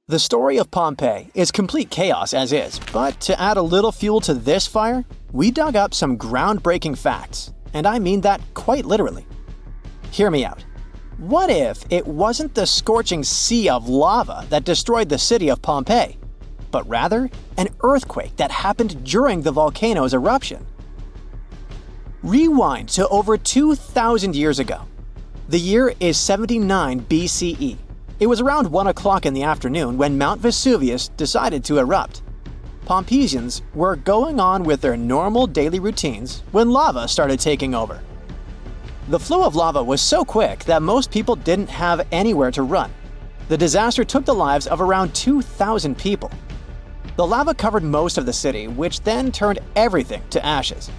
The story of Pompeii is complete chaos as is, but to add a little fuel to this fire, we dug up some groundbreaking facts, and I mean that quite literally. Hear me out. What if it wasn't the scorching sea of lava that destroyed the city of Pompeii, but rather an earthquake that happened during the volcano's eruption? Rewind to over 2,000 years ago. The year is 79 BCE. It was around 1 o'clock in the afternoon when Mount Vesuvius decided to erupt. Pompeians were going on with their normal daily routines when lava started taking over. The flow of lava was so quick that most people didn't have anywhere to run. The disaster took the lives of around 2,000 people. The lava covered most of the city, which then turned everything to ashes.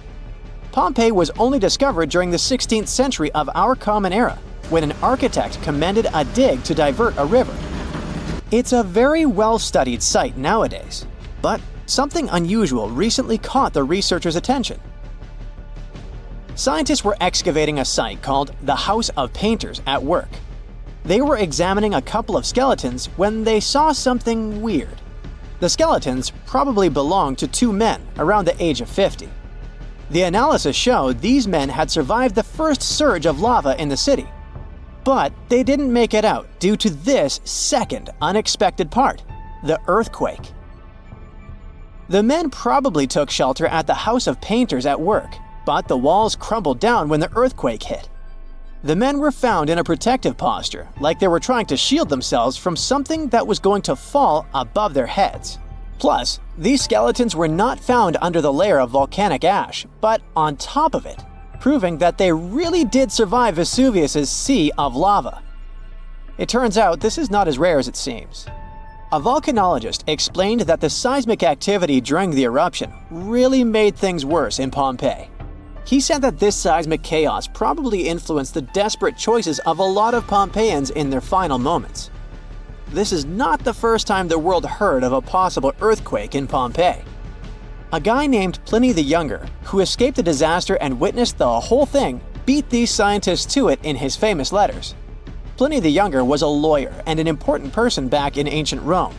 Pompeii was only discovered during the 16th century of our Common Era, when an architect commended a dig to divert a river. It's a very well-studied site nowadays, but something unusual recently caught the researchers' attention. Scientists were excavating a site called the House of Painters at work. They were examining a couple of skeletons when they saw something weird. The skeletons probably belonged to two men around the age of 50. The analysis showed these men had survived the first surge of lava in the city, but they didn't make it out due to this second unexpected part, the earthquake. The men probably took shelter at the House of Painters at work, but the walls crumbled down when the earthquake hit. The men were found in a protective posture, like they were trying to shield themselves from something that was going to fall above their heads. Plus, these skeletons were not found under the layer of volcanic ash, but on top of it, proving that they really did survive Vesuvius's sea of lava. It turns out this is not as rare as it seems. A volcanologist explained that the seismic activity during the eruption really made things worse in Pompeii. He said that this seismic chaos probably influenced the desperate choices of a lot of Pompeians in their final moments. This is not the first time the world heard of a possible earthquake in Pompeii. A guy named Pliny the Younger, who escaped the disaster and witnessed the whole thing, beat these scientists to it in his famous letters. Pliny the Younger was a lawyer and an important person back in ancient Rome.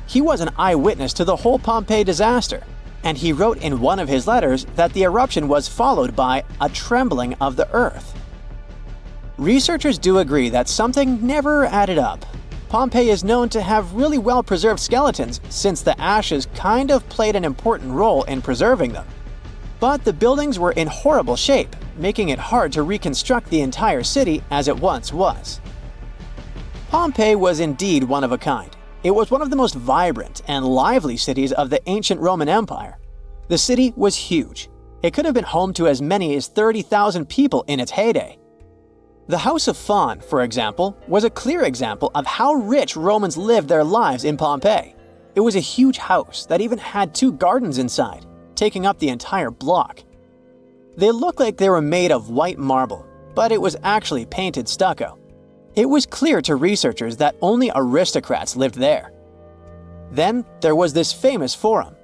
He was an eyewitness to the whole Pompeii disaster, and he wrote in one of his letters that the eruption was followed by a trembling of the earth. Researchers do agree that something never added up. Pompeii is known to have really well-preserved skeletons since the ashes kind of played an important role in preserving them. But the buildings were in horrible shape, making it hard to reconstruct the entire city as it once was. Pompeii was indeed one of a kind. It was one of the most vibrant and lively cities of the ancient Roman Empire. The city was huge. It could have been home to as many as 30,000 people in its heyday. The House of Faun, for example, was a clear example of how rich Romans lived their lives in Pompeii. It was a huge house that even had 2 gardens inside, taking up the entire block. They looked like they were made of white marble, but it was actually painted stucco. It was clear to researchers that only aristocrats lived there. Then there was this famous forum.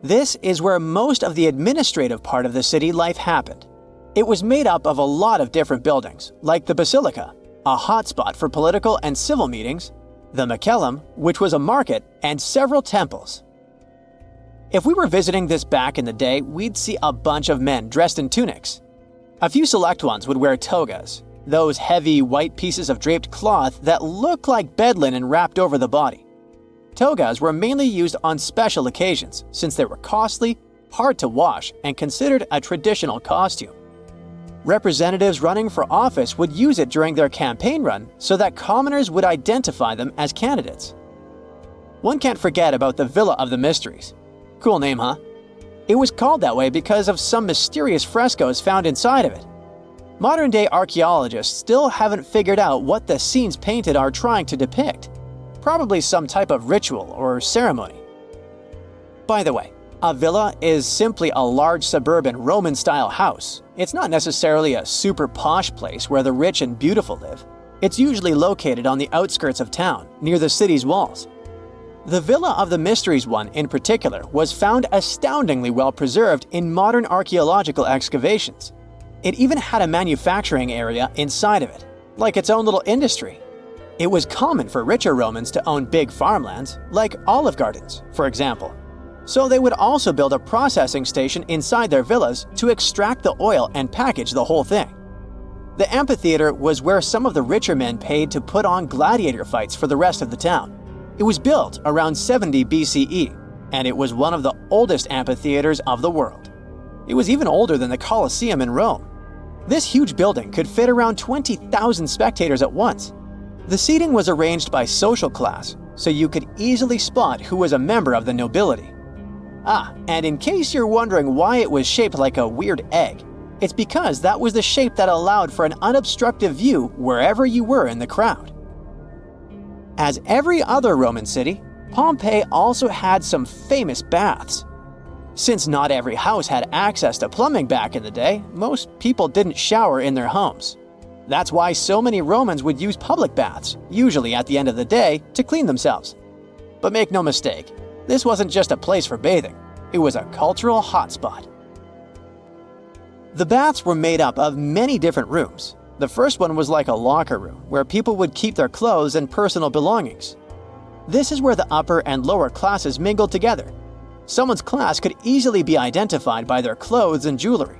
This is where most of the administrative part of the city life happened. It was made up of a lot of different buildings, like the Basilica, a hotspot for political and civil meetings, the Macellum, which was a market, and several temples. If we were visiting this back in the day, we'd see a bunch of men dressed in tunics. A few select ones would wear togas, those heavy white pieces of draped cloth that look like bed linen wrapped over the body. Togas were mainly used on special occasions since they were costly, hard to wash, and considered a traditional costume. Representatives running for office would use it during their campaign run so that commoners would identify them as candidates. One can't forget about the Villa of the Mysteries. Cool name, huh? It was called that way because of some mysterious frescoes found inside of it. Modern-day archaeologists still haven't figured out what the scenes painted are trying to depict. Probably some type of ritual or ceremony. By the way, a villa is simply a large suburban Roman-style house. It's not necessarily a super posh place where the rich and beautiful live. It's usually located on the outskirts of town, near the city's walls. The Villa of the Mysteries one, in particular, was found astoundingly well preserved in modern archaeological excavations. It even had a manufacturing area inside of it, like its own little industry. It was common for richer Romans to own big farmlands, like olive gardens, for example. So they would also build a processing station inside their villas to extract the oil and package the whole thing. The amphitheater was where some of the richer men paid to put on gladiator fights for the rest of the town. It was built around 70 BCE, and it was one of the oldest amphitheaters of the world. It was even older than the Colosseum in Rome. This huge building could fit around 20,000 spectators at once. The seating was arranged by social class, so you could easily spot who was a member of the nobility. And in case you're wondering why it was shaped like a weird egg, it's because that was the shape that allowed for an unobstructed view wherever you were in the crowd. As every other Roman city, Pompeii also had some famous baths. Since not every house had access to plumbing back in the day, most people didn't shower in their homes. That's why so many Romans would use public baths, usually at the end of the day, to clean themselves. But make no mistake, this wasn't just a place for bathing, it was a cultural hotspot. The baths were made up of many different rooms. The first one was like a locker room, where people would keep their clothes and personal belongings. This is where the upper and lower classes mingled together. Someone's class could easily be identified by their clothes and jewelry.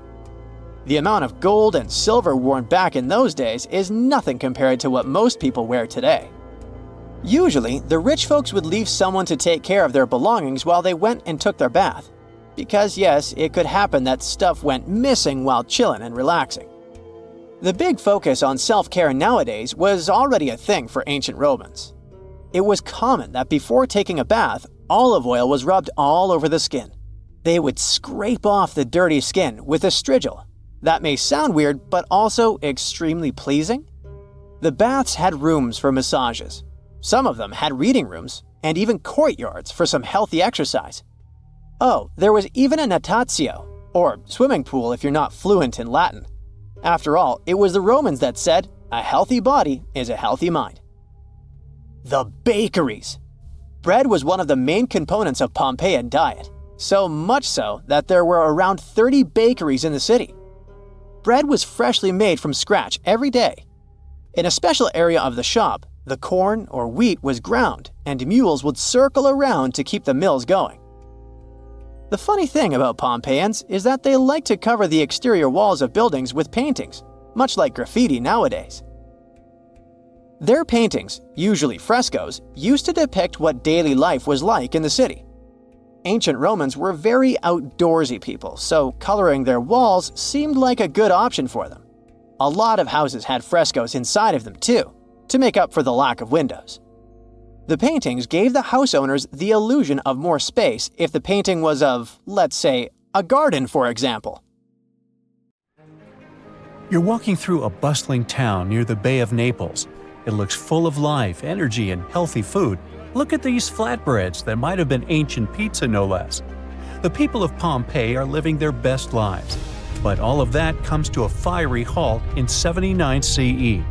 The amount of gold and silver worn back in those days is nothing compared to what most people wear today. Usually, the rich folks would leave someone to take care of their belongings while they went and took their bath. Because yes, it could happen that stuff went missing while chilling and relaxing. The big focus on self-care nowadays was already a thing for ancient Romans. It was common that before taking a bath, olive oil was rubbed all over the skin. They would scrape off the dirty skin with a strigil. That may sound weird, but also extremely pleasing. The baths had rooms for massages. Some of them had reading rooms, and even courtyards for some healthy exercise. Oh, there was even a natatio, or swimming pool if you're not fluent in Latin. After all, it was the Romans that said, "A healthy body is a healthy mind." The bakeries. Bread was one of the main components of Pompeian diet, so much so that there were around 30 bakeries in the city. Bread was freshly made from scratch every day. In a special area of the shop, the corn or wheat was ground, and mules would circle around to keep the mills going. The funny thing about Pompeians is that they like to cover the exterior walls of buildings with paintings, much like graffiti nowadays. Their paintings, usually frescoes, used to depict what daily life was like in the city. Ancient Romans were very outdoorsy people, so coloring their walls seemed like a good option for them. A lot of houses had frescoes inside of them too, to make up for the lack of windows. The paintings gave the house owners the illusion of more space if the painting was of, let's say, a garden, for example. You're walking through a bustling town near the Bay of Naples. It looks full of life, energy, and healthy food. Look at these flatbreads that might have been ancient pizza, no less. The people of Pompeii are living their best lives. But all of that comes to a fiery halt in 79 CE.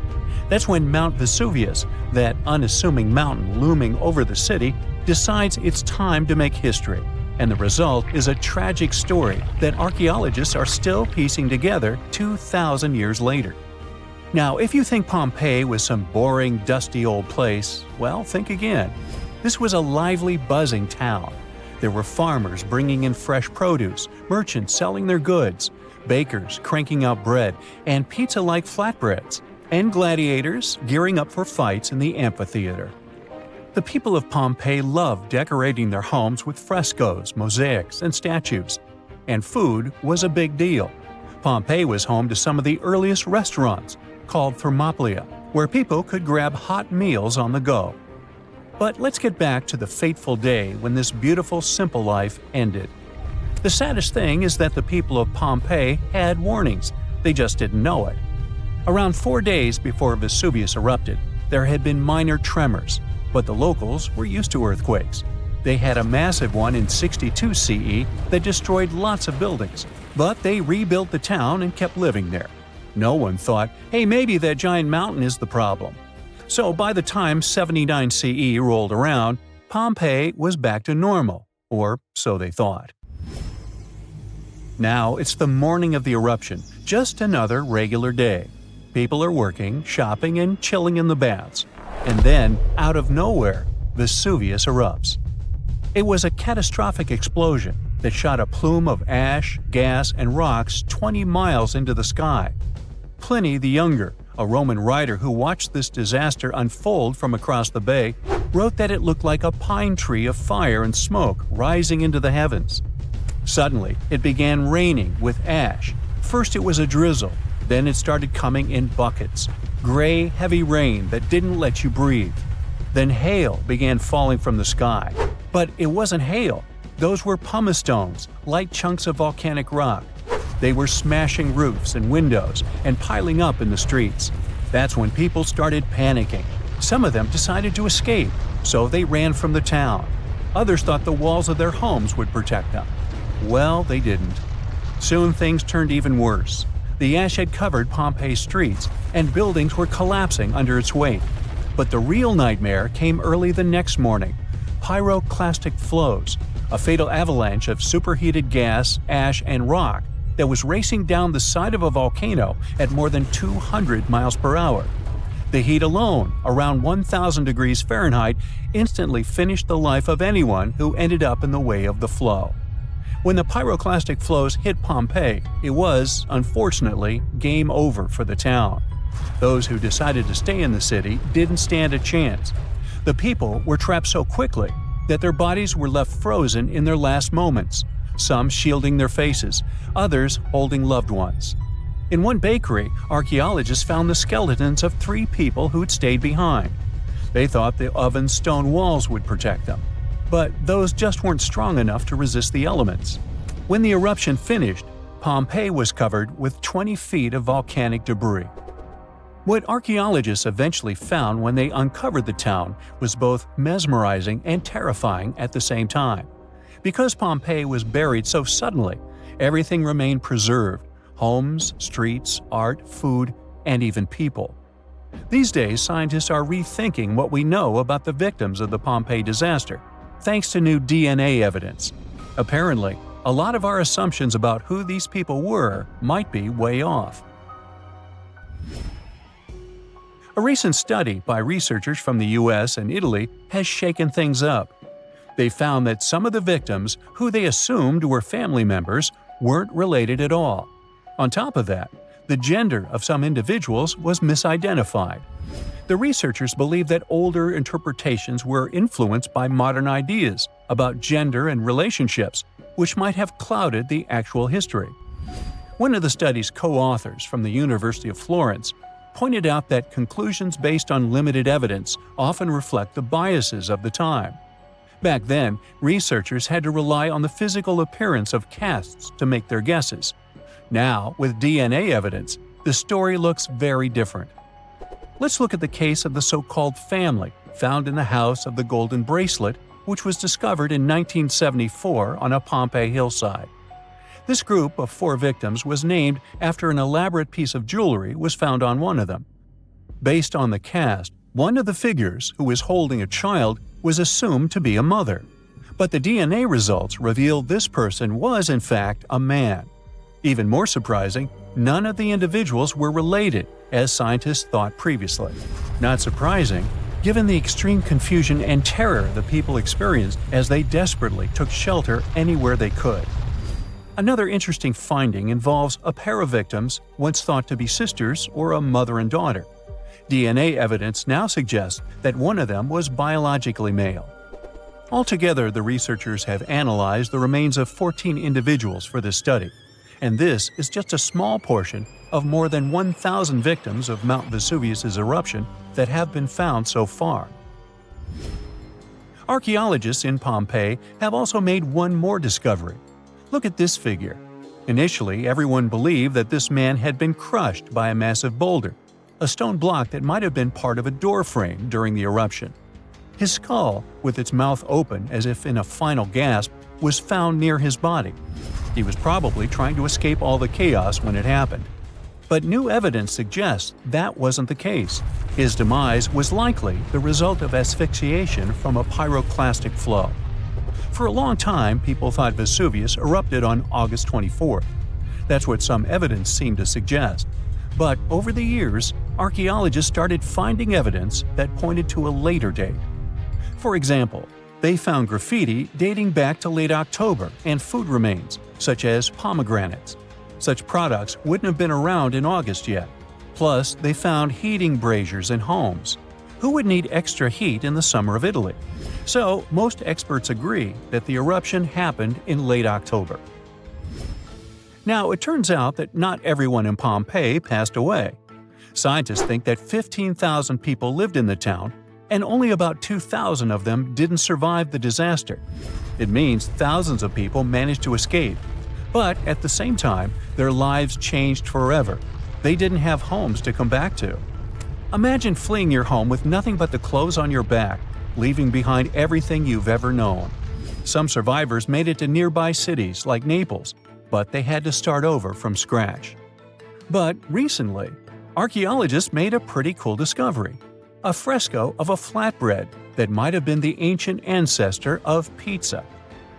That's when Mount Vesuvius, that unassuming mountain looming over the city, decides it's time to make history. And the result is a tragic story that archaeologists are still piecing together 2,000 years later. Now, if you think Pompeii was some boring, dusty old place, well, think again. This was a lively, buzzing town. There were farmers bringing in fresh produce, merchants selling their goods, bakers cranking out bread and pizza-like flatbreads, and gladiators gearing up for fights in the amphitheater. The people of Pompeii loved decorating their homes with frescoes, mosaics, and statues. And food was a big deal. Pompeii was home to some of the earliest restaurants, called thermopylae, where people could grab hot meals on the go. But let's get back to the fateful day when this beautiful, simple life ended. The saddest thing is that the people of Pompeii had warnings, they just didn't know it. Around 4 days before Vesuvius erupted, there had been minor tremors, but the locals were used to earthquakes. They had a massive one in 62 CE that destroyed lots of buildings, but they rebuilt the town and kept living there. No one thought, hey, maybe that giant mountain is the problem. So by the time 79 CE rolled around, Pompeii was back to normal, or so they thought. Now it's the morning of the eruption, just another regular day. People are working, shopping, and chilling in the baths. And then, out of nowhere, Vesuvius erupts. It was a catastrophic explosion that shot a plume of ash, gas, and rocks 20 miles into the sky. Pliny the Younger, a Roman writer who watched this disaster unfold from across the bay, wrote that it looked like a pine tree of fire and smoke rising into the heavens. Suddenly, it began raining with ash. First it was a drizzle, then it started coming in buckets. Gray, heavy rain that didn't let you breathe. Then hail began falling from the sky. But it wasn't hail. Those were pumice stones, light chunks of volcanic rock. They were smashing roofs and windows and piling up in the streets. That's when people started panicking. Some of them decided to escape, so they ran from the town. Others thought the walls of their homes would protect them. Well, they didn't. Soon things turned even worse. The ash had covered Pompeii's streets, and buildings were collapsing under its weight. But the real nightmare came early the next morning. Pyroclastic flows, a fatal avalanche of superheated gas, ash, and rock that was racing down the side of a volcano at more than 200 miles per hour. The heat alone, around 1,000 degrees Fahrenheit, instantly finished the life of anyone who ended up in the way of the flow. When the pyroclastic flows hit Pompeii, it was, unfortunately, game over for the town. Those who decided to stay in the city didn't stand a chance. The people were trapped so quickly that their bodies were left frozen in their last moments, some shielding their faces, others holding loved ones. In one bakery, archaeologists found the skeletons of 3 people who'd stayed behind. They thought the oven's stone walls would protect them, but those just weren't strong enough to resist the elements. When the eruption finished, Pompeii was covered with 20 feet of volcanic debris. What archaeologists eventually found when they uncovered the town was both mesmerizing and terrifying at the same time. Because Pompeii was buried so suddenly, everything remained preserved: homes, streets, art, food, and even people. These days, scientists are rethinking what we know about the victims of the Pompeii disaster, thanks to new DNA evidence. Apparently, a lot of our assumptions about who these people were might be way off. A recent study by researchers from the US and Italy has shaken things up. They found that some of the victims, who they assumed were family members, weren't related at all. On top of that, the gender of some individuals was misidentified. The researchers believe that older interpretations were influenced by modern ideas about gender and relationships, which might have clouded the actual history. One of the study's co-authors from the University of Florence pointed out that conclusions based on limited evidence often reflect the biases of the time. Back then, researchers had to rely on the physical appearance of casts to make their guesses. Now, with DNA evidence, the story looks very different. Let's look at the case of the so-called family found in the House of the Golden Bracelet, which was discovered in 1974 on a Pompeii hillside. This group of 4 victims was named after an elaborate piece of jewelry was found on one of them. Based on the cast, one of the figures, who was holding a child, was assumed to be a mother. But the DNA results revealed this person was, in fact, a man. Even more surprising, none of the individuals were related, as scientists thought previously. Not surprising, given the extreme confusion and terror the people experienced as they desperately took shelter anywhere they could. Another interesting finding involves a pair of victims once thought to be sisters or a mother and daughter. DNA evidence now suggests that one of them was biologically male. Altogether, the researchers have analyzed the remains of 14 individuals for this study, and this is just a small portion of more than 1,000 victims of Mount Vesuvius' eruption that have been found so far. Archaeologists in Pompeii have also made one more discovery. Look at this figure. Initially, everyone believed that this man had been crushed by a massive boulder, a stone block that might have been part of a door frame during the eruption. His skull, with its mouth open as if in a final gasp, was found near his body. He was probably trying to escape all the chaos when it happened. But new evidence suggests that wasn't the case. His demise was likely the result of asphyxiation from a pyroclastic flow. For a long time, people thought Vesuvius erupted on August 24th. That's what some evidence seemed to suggest. But over the years, archaeologists started finding evidence that pointed to a later date. For example, they found graffiti dating back to late October and food remains, such as pomegranates. Such products wouldn't have been around in August yet. Plus, they found heating braziers in homes. Who would need extra heat in the summer of Italy? So, most experts agree that the eruption happened in late October. Now, it turns out that not everyone in Pompeii passed away. Scientists think that 15,000 people lived in the town, and only about 2,000 of them didn't survive the disaster. It means thousands of people managed to escape. But at the same time, their lives changed forever. They didn't have homes to come back to. Imagine fleeing your home with nothing but the clothes on your back, leaving behind everything you've ever known. Some survivors made it to nearby cities like Naples, but they had to start over from scratch. But recently, archaeologists made a pretty cool discovery: a fresco of a flatbread that might have been the ancient ancestor of pizza.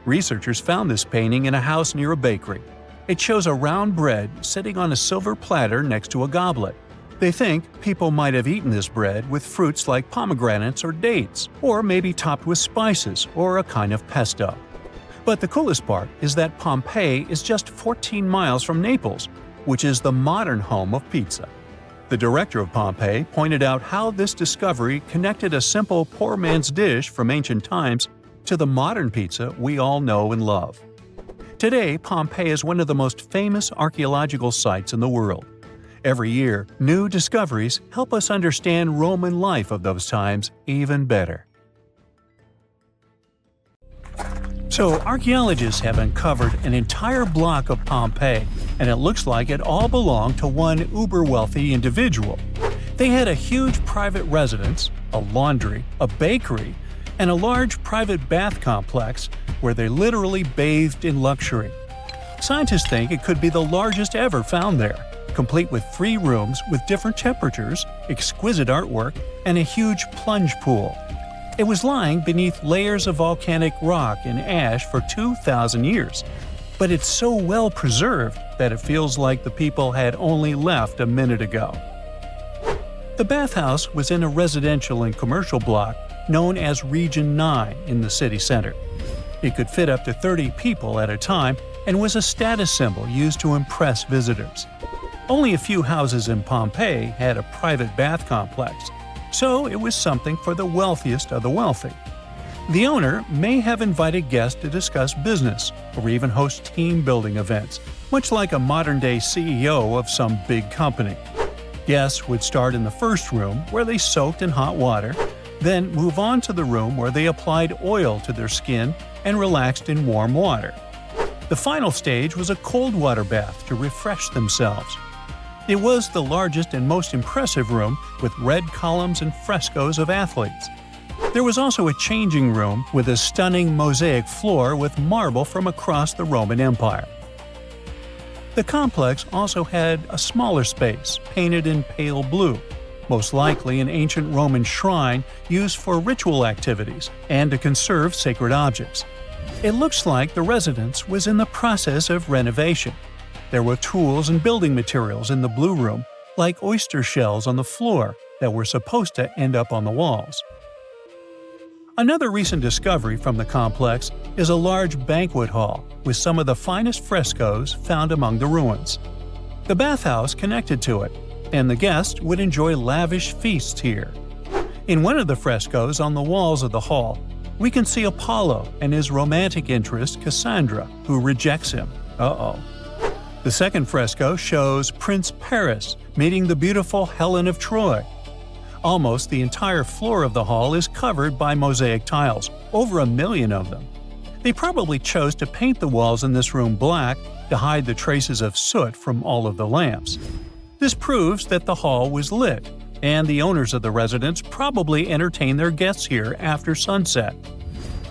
Researchers found this painting in a house near a bakery. It shows a round bread sitting on a silver platter next to a goblet. They think people might have eaten this bread with fruits like pomegranates or dates, or maybe topped with spices or a kind of pesto. But the coolest part is that Pompeii is just 14 miles from Naples, which is the modern home of pizza. The director of Pompeii pointed out how this discovery connected a simple poor man's dish from ancient times to the modern pizza we all know and love. Today, Pompeii is one of the most famous archaeological sites in the world. Every year, new discoveries help us understand Roman life of those times even better. So, archaeologists have uncovered an entire block of Pompeii, and it looks like it all belonged to one uber-wealthy individual. They had a huge private residence, a laundry, a bakery, and a large private bath complex where they literally bathed in luxury. Scientists think it could be the largest ever found there, complete with 3 rooms with different temperatures, exquisite artwork, and a huge plunge pool. It was lying beneath layers of volcanic rock and ash for 2,000 years, but it's so well preserved that it feels like the people had only left a minute ago. The bathhouse was in a residential and commercial block known as Region 9 in the city center. It could fit up to 30 people at a time and was a status symbol used to impress visitors. Only a few houses in Pompeii had a private bath complex, so it was something for the wealthiest of the wealthy. The owner may have invited guests to discuss business or even host team-building events, much like a modern-day CEO of some big company. Guests would start in the first room, where they soaked in hot water, then move on to the room where they applied oil to their skin and relaxed in warm water. The final stage was a cold water bath to refresh themselves. It was the largest and most impressive room, with red columns and frescoes of athletes. There was also a changing room with a stunning mosaic floor with marble from across the Roman Empire. The complex also had a smaller space, painted in pale blue, most likely an ancient Roman shrine used for ritual activities and to conserve sacred objects. It looks like the residence was in the process of renovation. There were tools and building materials in the blue room, like oyster shells on the floor that were supposed to end up on the walls. Another recent discovery from the complex is a large banquet hall with some of the finest frescoes found among the ruins. The bathhouse connected to it, and the guests would enjoy lavish feasts here. In one of the frescoes on the walls of the hall, we can see Apollo and his romantic interest Cassandra, who rejects him. The second fresco shows Prince Paris meeting the beautiful Helen of Troy. Almost the entire floor of the hall is covered by mosaic tiles, over 1 million of them. They probably chose to paint the walls in this room black to hide the traces of soot from all of the lamps. This proves that the hall was lit, and the owners of the residence probably entertain their guests here after sunset.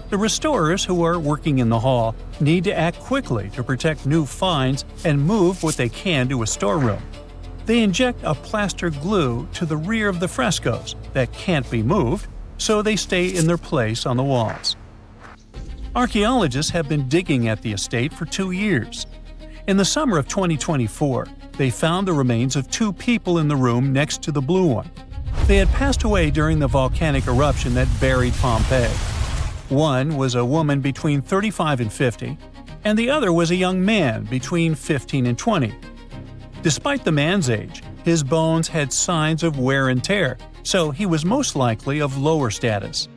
The restorers who are working in the hall need to act quickly to protect new finds and move what they can to a storeroom. They inject a plaster glue to the rear of the frescoes that can't be moved, so they stay in their place on the walls. Archaeologists have been digging at the estate for 2 years. In the summer of 2024, they found the remains of two people in the room next to the blue one. They had passed away during the volcanic eruption that buried Pompeii. One was a woman between 35 and 50, and the other was a young man between 15 and 20. Despite the man's age, his bones had signs of wear and tear, so he was most likely of lower status.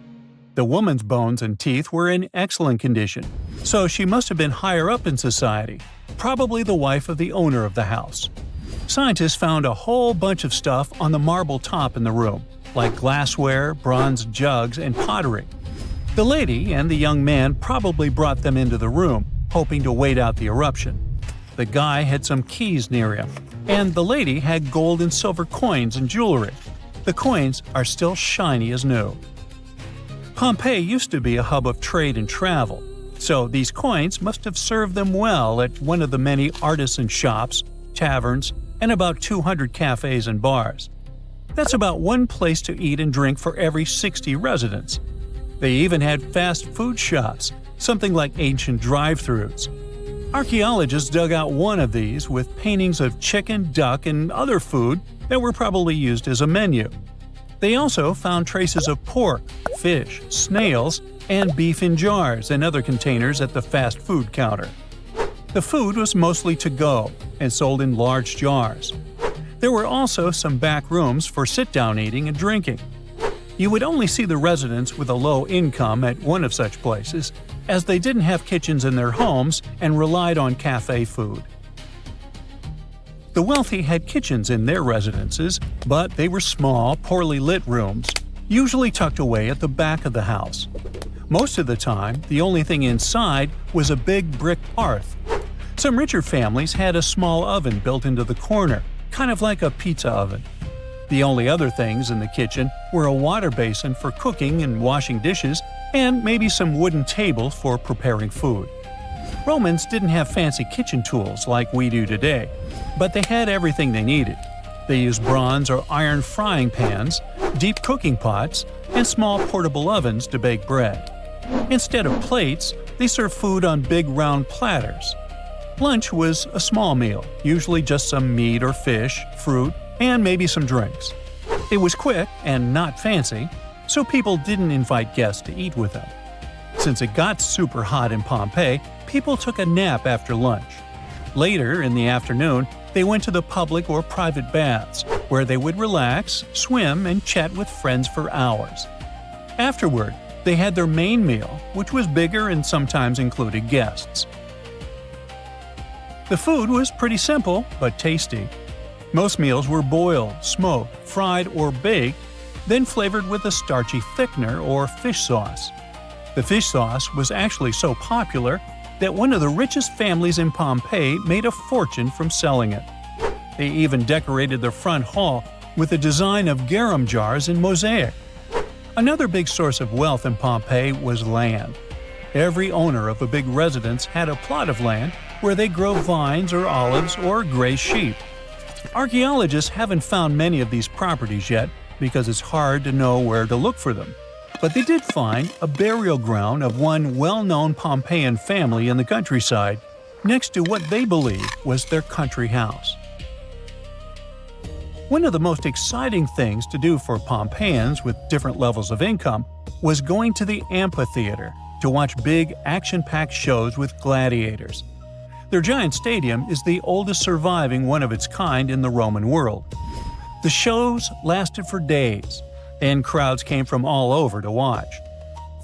The woman's bones and teeth were in excellent condition, so she must have been higher up in society, probably the wife of the owner of the house. Scientists found a whole bunch of stuff on the marble top in the room, like glassware, bronze jugs, and pottery. The lady and the young man probably brought them into the room, hoping to wait out the eruption. The guy had some keys near him, and the lady had gold and silver coins and jewelry. The coins are still shiny as new. Pompeii used to be a hub of trade and travel, so these coins must have served them well at one of the many artisan shops, taverns, and about 200 cafes and bars. That's about one place to eat and drink for every 60 residents. They even had fast food shops, something like ancient drive-thrus. Archaeologists dug out one of these with paintings of chicken, duck, and other food that were probably used as a menu. They also found traces of pork, fish, snails, and beef in jars and other containers at the fast food counter. The food was mostly to go and sold in large jars. There were also some back rooms for sit-down eating and drinking. You would only see the residents with a low income at one of such places, as they didn't have kitchens in their homes and relied on cafe food. The wealthy had kitchens in their residences, but they were small, poorly lit rooms, usually tucked away at the back of the house. Most of the time, the only thing inside was a big brick hearth. Some richer families had a small oven built into the corner, kind of like a pizza oven. The only other things in the kitchen were a water basin for cooking and washing dishes, and maybe some wooden tables for preparing food. Romans didn't have fancy kitchen tools like we do today, but they had everything they needed. They used bronze or iron frying pans, deep cooking pots, and small portable ovens to bake bread. Instead of plates, they served food on big round platters. Lunch was a small meal, usually just some meat or fish, fruit, and maybe some drinks. It was quick and not fancy, so people didn't invite guests to eat with them. Since it got super hot in Pompeii, people took a nap after lunch. Later, in the afternoon, they went to the public or private baths, where they would relax, swim, and chat with friends for hours. Afterward, they had their main meal, which was bigger and sometimes included guests. The food was pretty simple, but tasty. Most meals were boiled, smoked, fried, or baked, then flavored with a starchy thickener or fish sauce. The fish sauce was actually so popular that one of the richest families in Pompeii made a fortune from selling it. They even decorated their front hall with a design of garum jars in mosaic. Another big source of wealth in Pompeii was land. Every owner of a big residence had a plot of land where they grow vines or olives or graze sheep. Archaeologists haven't found many of these properties yet because it's hard to know where to look for them. But they did find a burial ground of one well-known Pompeian family in the countryside, next to what they believe was their country house. One of the most exciting things to do for Pompeians with different levels of income was going to the amphitheater to watch big, action-packed shows with gladiators. Their giant stadium is the oldest surviving one of its kind in the Roman world. The shows lasted for days, and crowds came from all over to watch.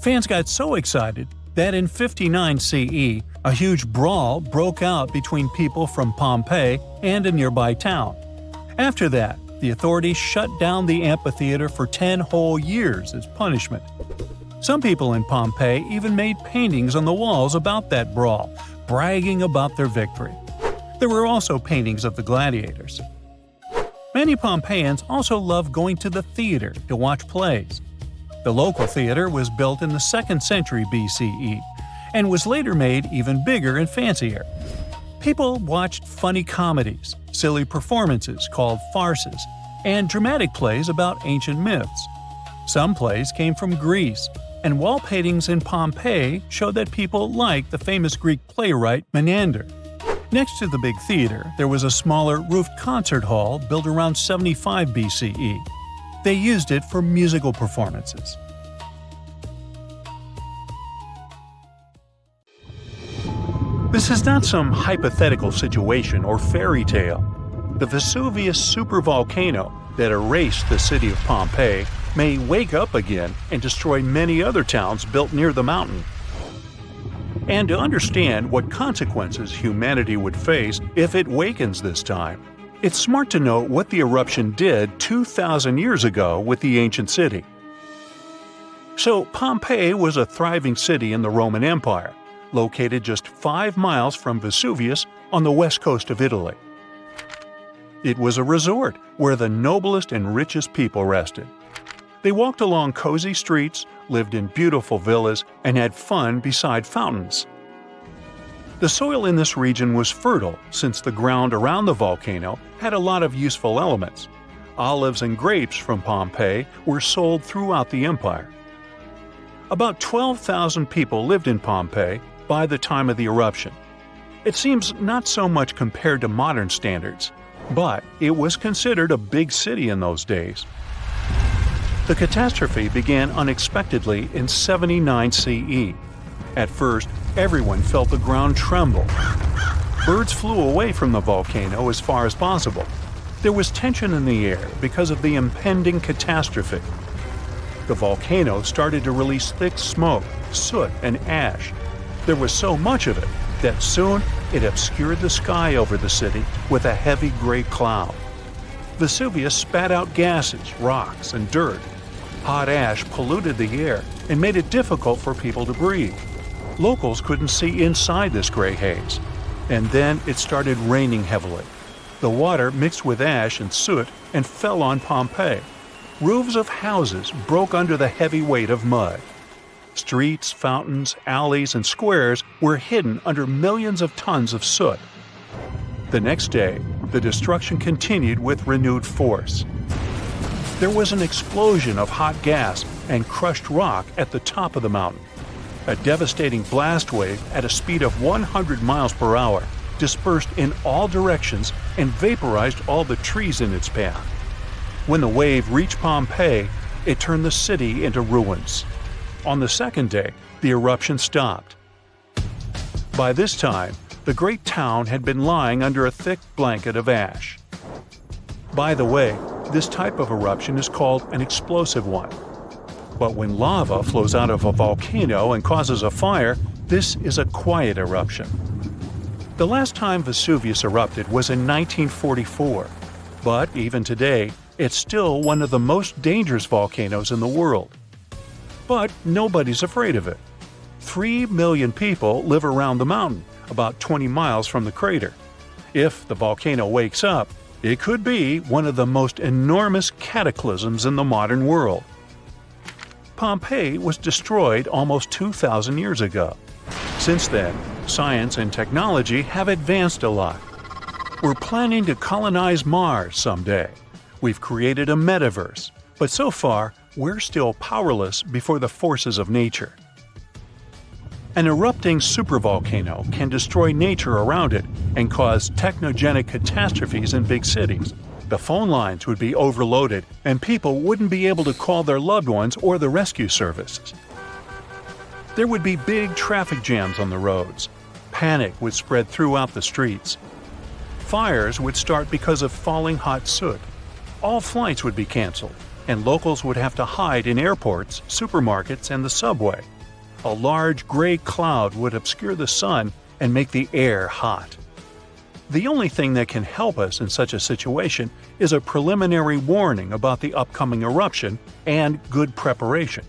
Fans got so excited that in 59 CE, a huge brawl broke out between people from Pompeii and a nearby town. After that, the authorities shut down the amphitheater for 10 whole years as punishment. Some people in Pompeii even made paintings on the walls about that brawl, bragging about their victory. There were also paintings of the gladiators. Many Pompeians also loved going to the theater to watch plays. The local theater was built in the 2nd century BCE and was later made even bigger and fancier. People watched funny comedies, silly performances called farces, and dramatic plays about ancient myths. Some plays came from Greece, and wall paintings in Pompeii showed that people liked the famous Greek playwright Menander. Next to the big theater, there was a smaller roofed concert hall built around 75 BCE. They used it for musical performances. This is not some hypothetical situation or fairy tale. The Vesuvius supervolcano that erased the city of Pompeii may wake up again and destroy many other towns built near the mountain. And to understand what consequences humanity would face if it wakens this time, it's smart to know what the eruption did 2,000 years ago with the ancient city. So Pompeii was a thriving city in the Roman Empire, located just 5 miles from Vesuvius on the west coast of Italy. It was a resort where the noblest and richest people rested. They walked along cozy streets, lived in beautiful villas, and had fun beside fountains. The soil in this region was fertile since the ground around the volcano had a lot of useful elements. Olives and grapes from Pompeii were sold throughout the empire. About 12,000 people lived in Pompeii by the time of the eruption. It seems not so much compared to modern standards, but it was considered a big city in those days. The catastrophe began unexpectedly in 79 CE. At first, everyone felt the ground tremble. Birds flew away from the volcano as far as possible. There was tension in the air because of the impending catastrophe. The volcano started to release thick smoke, soot, and ash. There was so much of it that soon it obscured the sky over the city with a heavy gray cloud. Vesuvius spat out gases, rocks, and dirt. Hot ash polluted the air and made it difficult for people to breathe. Locals couldn't see inside this gray haze. And then it started raining heavily. The water mixed with ash and soot and fell on Pompeii. Roofs of houses broke under the heavy weight of mud. Streets, fountains, alleys, and squares were hidden under millions of tons of soot. The next day, the destruction continued with renewed force. There was an explosion of hot gas and crushed rock at the top of the mountain. A devastating blast wave at a speed of 100 miles per hour dispersed in all directions and vaporized all the trees in its path. When the wave reached Pompeii, it turned the city into ruins. On the second day, the eruption stopped. By this time, the great town had been lying under a thick blanket of ash. By the way, this type of eruption is called an explosive one. But when lava flows out of a volcano and causes a fire, this is a quiet eruption. The last time Vesuvius erupted was in 1944, but even today, it's still one of the most dangerous volcanoes in the world. But nobody's afraid of it. 3 million people live around the mountain, about 20 miles from the crater. If the volcano wakes up, it could be one of the most enormous cataclysms in the modern world. Pompeii was destroyed almost 2,000 years ago. Since then, science and technology have advanced a lot. We're planning to colonize Mars someday. We've created a metaverse, but so far, we're still powerless before the forces of nature. An erupting supervolcano can destroy nature around it and cause technogenic catastrophes in big cities. The phone lines would be overloaded and people wouldn't be able to call their loved ones or the rescue services. There would be big traffic jams on the roads. Panic would spread throughout the streets. Fires would start because of falling hot soot. All flights would be canceled, and locals would have to hide in airports, supermarkets, and the subway. A large gray cloud would obscure the sun and make the air hot. The only thing that can help us in such a situation is a preliminary warning about the upcoming eruption and good preparation.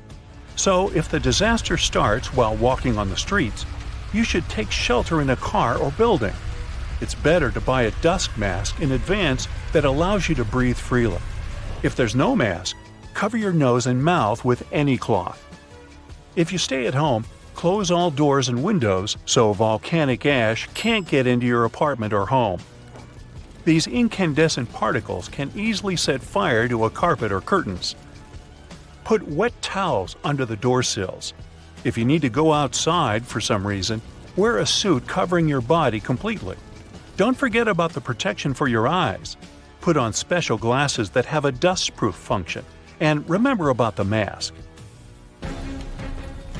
So if the disaster starts while walking on the streets, you should take shelter in a car or building. It's better to buy a dust mask in advance that allows you to breathe freely. If there's no mask, cover your nose and mouth with any cloth. If you stay at home, close all doors and windows so volcanic ash can't get into your apartment or home. These incandescent particles can easily set fire to a carpet or curtains. Put wet towels under the door sills. If you need to go outside for some reason, wear a suit covering your body completely. Don't forget about the protection for your eyes. Put on special glasses that have a dust-proof function, and remember about the mask.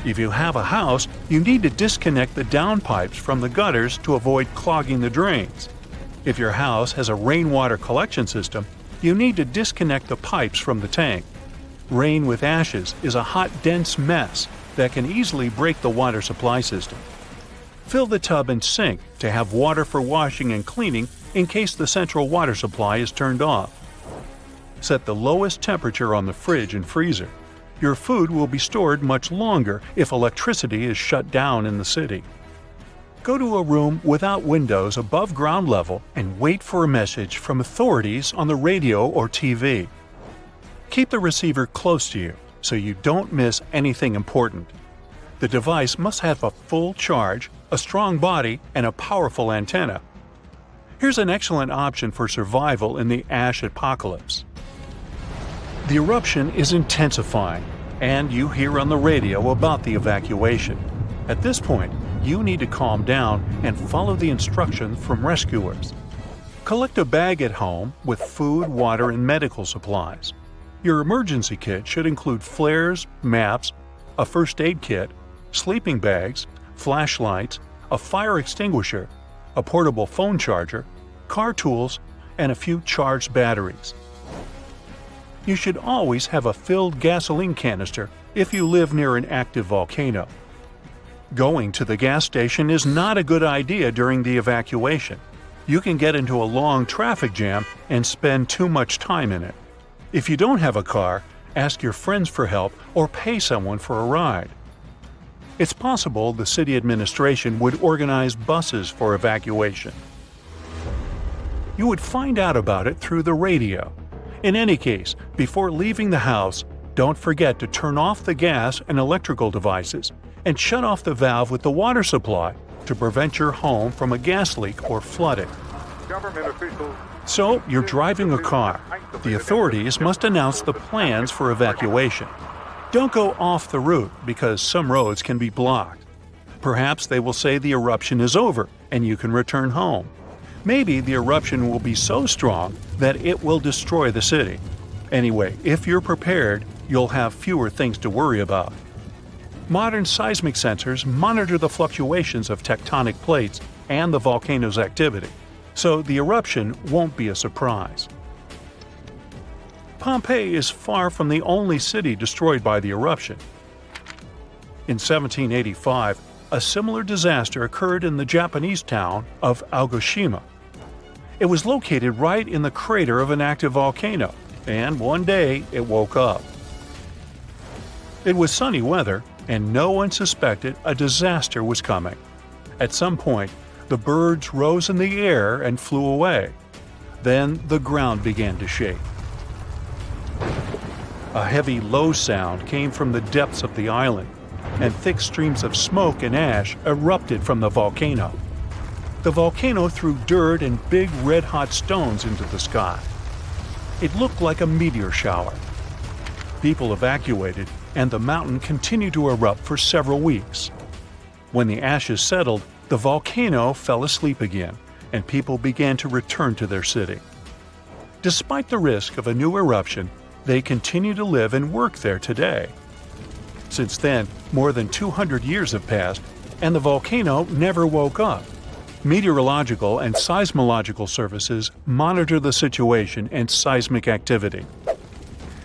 If you have a house, you need to disconnect the downpipes from the gutters to avoid clogging the drains. If your house has a rainwater collection system, you need to disconnect the pipes from the tank. Rain with ashes is a hot, dense mess that can easily break the water supply system. Fill the tub and sink to have water for washing and cleaning in case the central water supply is turned off. Set the lowest temperature on the fridge and freezer. Your food will be stored much longer if electricity is shut down in the city. Go to a room without windows above ground level and wait for a message from authorities on the radio or TV. Keep the receiver close to you so you don't miss anything important. The device must have a full charge, a strong body, and a powerful antenna. Here's an excellent option for survival in the ash apocalypse. The eruption is intensifying, and you hear on the radio about the evacuation. At this point, you need to calm down and follow the instructions from rescuers. Collect a bag at home with food, water, and medical supplies. Your emergency kit should include flares, maps, a first aid kit, sleeping bags, flashlights, a fire extinguisher, a portable phone charger, car tools, and a few charged batteries. You should always have a filled gasoline canister if you live near an active volcano. Going to the gas station is not a good idea during the evacuation. You can get into a long traffic jam and spend too much time in it. If you don't have a car, ask your friends for help or pay someone for a ride. It's possible the city administration would organize buses for evacuation. You would find out about it through the radio. In any case, before leaving the house, don't forget to turn off the gas and electrical devices and shut off the valve with the water supply to prevent your home from a gas leak or flooding. So, you're driving a car. The authorities must announce the plans for evacuation. Don't go off the route because some roads can be blocked. Perhaps they will say the eruption is over and you can return home. Maybe the eruption will be so strong that it will destroy the city. Anyway, if you're prepared, you'll have fewer things to worry about. Modern seismic sensors monitor the fluctuations of tectonic plates and the volcano's activity, so the eruption won't be a surprise. Pompeii is far from the only city destroyed by the eruption. In 1785, a similar disaster occurred in the Japanese town of Aogoshima. It was located right in the crater of an active volcano, and one day it woke up. It was sunny weather, and no one suspected a disaster was coming. At some point, the birds rose in the air and flew away. Then the ground began to shake. A heavy, low sound came from the depths of the island, and thick streams of smoke and ash erupted from the volcano. The volcano threw dirt and big red-hot stones into the sky. It looked like a meteor shower. People evacuated, and the mountain continued to erupt for several weeks. When the ashes settled, the volcano fell asleep again, and people began to return to their city. Despite the risk of a new eruption, they continue to live and work there today. Since then, more than 200 years have passed, and the volcano never woke up. Meteorological and seismological services monitor the situation and seismic activity.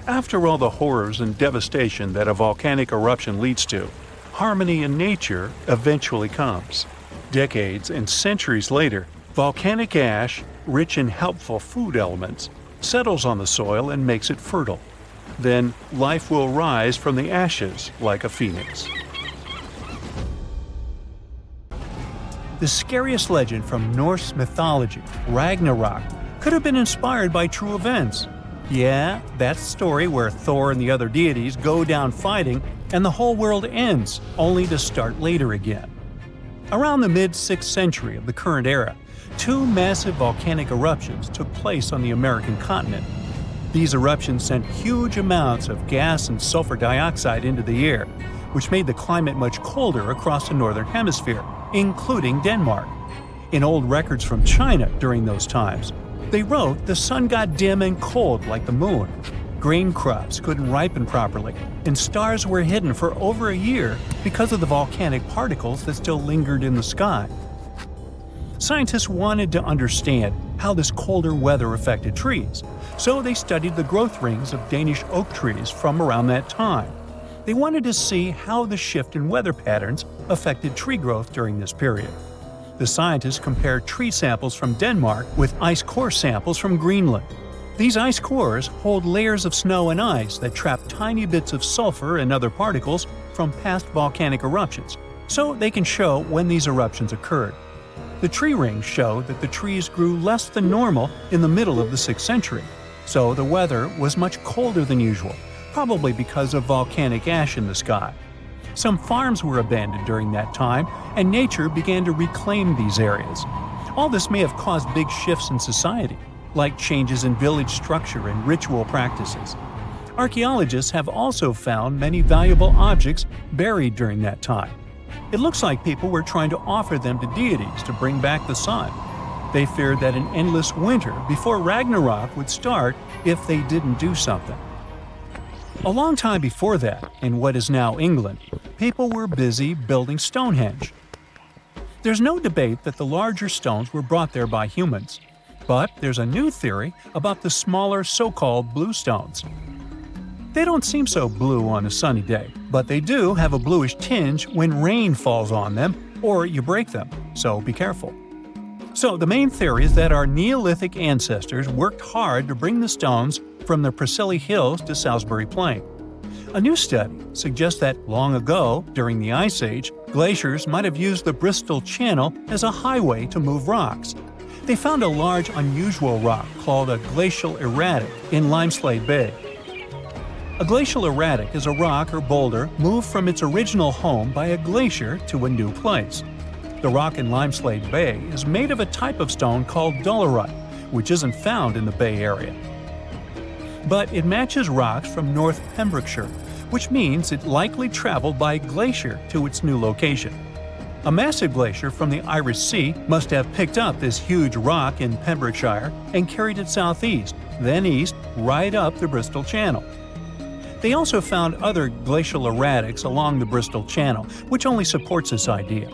After all the horrors and devastation that a volcanic eruption leads to, harmony in nature eventually comes. Decades and centuries later, volcanic ash, rich in helpful food elements, settles on the soil and makes it fertile. Then life will rise from the ashes like a phoenix. The scariest legend from Norse mythology, Ragnarok, could have been inspired by true events. Yeah, that story where Thor and the other deities go down fighting and the whole world ends, only to start later again. Around the mid-6th century of the current era, two massive volcanic eruptions took place on the American continent. These eruptions sent huge amounts of gas and sulfur dioxide into the air, which made the climate much colder across the northern hemisphere, including Denmark. in old records from China during those times. They wrote the sun got dim and cold like the moon. Grain crops couldn't ripen properly, and stars were hidden for over a year because of the volcanic particles that still lingered in the sky. Scientists wanted to understand how this colder weather affected trees, so they studied the growth rings of Danish oak trees from around that time. They wanted to see how the shift in weather patterns affected tree growth during this period. The scientists compared tree samples from Denmark with ice core samples from Greenland. These ice cores hold layers of snow and ice that trap tiny bits of sulfur and other particles from past volcanic eruptions, so they can show when these eruptions occurred. The tree rings show that the trees grew less than normal in the middle of the 6th century, so the weather was much colder than usual, probably because of volcanic ash in the sky. Some farms were abandoned during that time, and nature began to reclaim these areas. All this may have caused big shifts in society, like changes in village structure and ritual practices. Archaeologists have also found many valuable objects buried during that time. It looks like people were trying to offer them to deities to bring back the sun. They feared that an endless winter before Ragnarok would start if they didn't do something. A long time before that, in what is now England, people were busy building Stonehenge. There's no debate that the larger stones were brought there by humans, but there's a new theory about the smaller so-called blue stones. They don't seem so blue on a sunny day, but they do have a bluish tinge when rain falls on them or you break them, so be careful. So the main theory is that our Neolithic ancestors worked hard to bring the stones from the Preseli Hills to Salisbury Plain. A new study suggests that long ago, during the Ice Age, glaciers might have used the Bristol Channel as a highway to move rocks. They found a large, unusual rock called a glacial erratic in Limeslade Bay. A glacial erratic is a rock or boulder moved from its original home by a glacier to a new place. The rock in Limeslade Bay is made of a type of stone called dolerite, which isn't found in the Bay Area. But it matches rocks from North Pembrokeshire, which means it likely traveled by glacier to its new location. A massive glacier from the Irish Sea must have picked up this huge rock in Pembrokeshire and carried it southeast, then east, right up the Bristol Channel. They also found other glacial erratics along the Bristol Channel, which only supports this idea.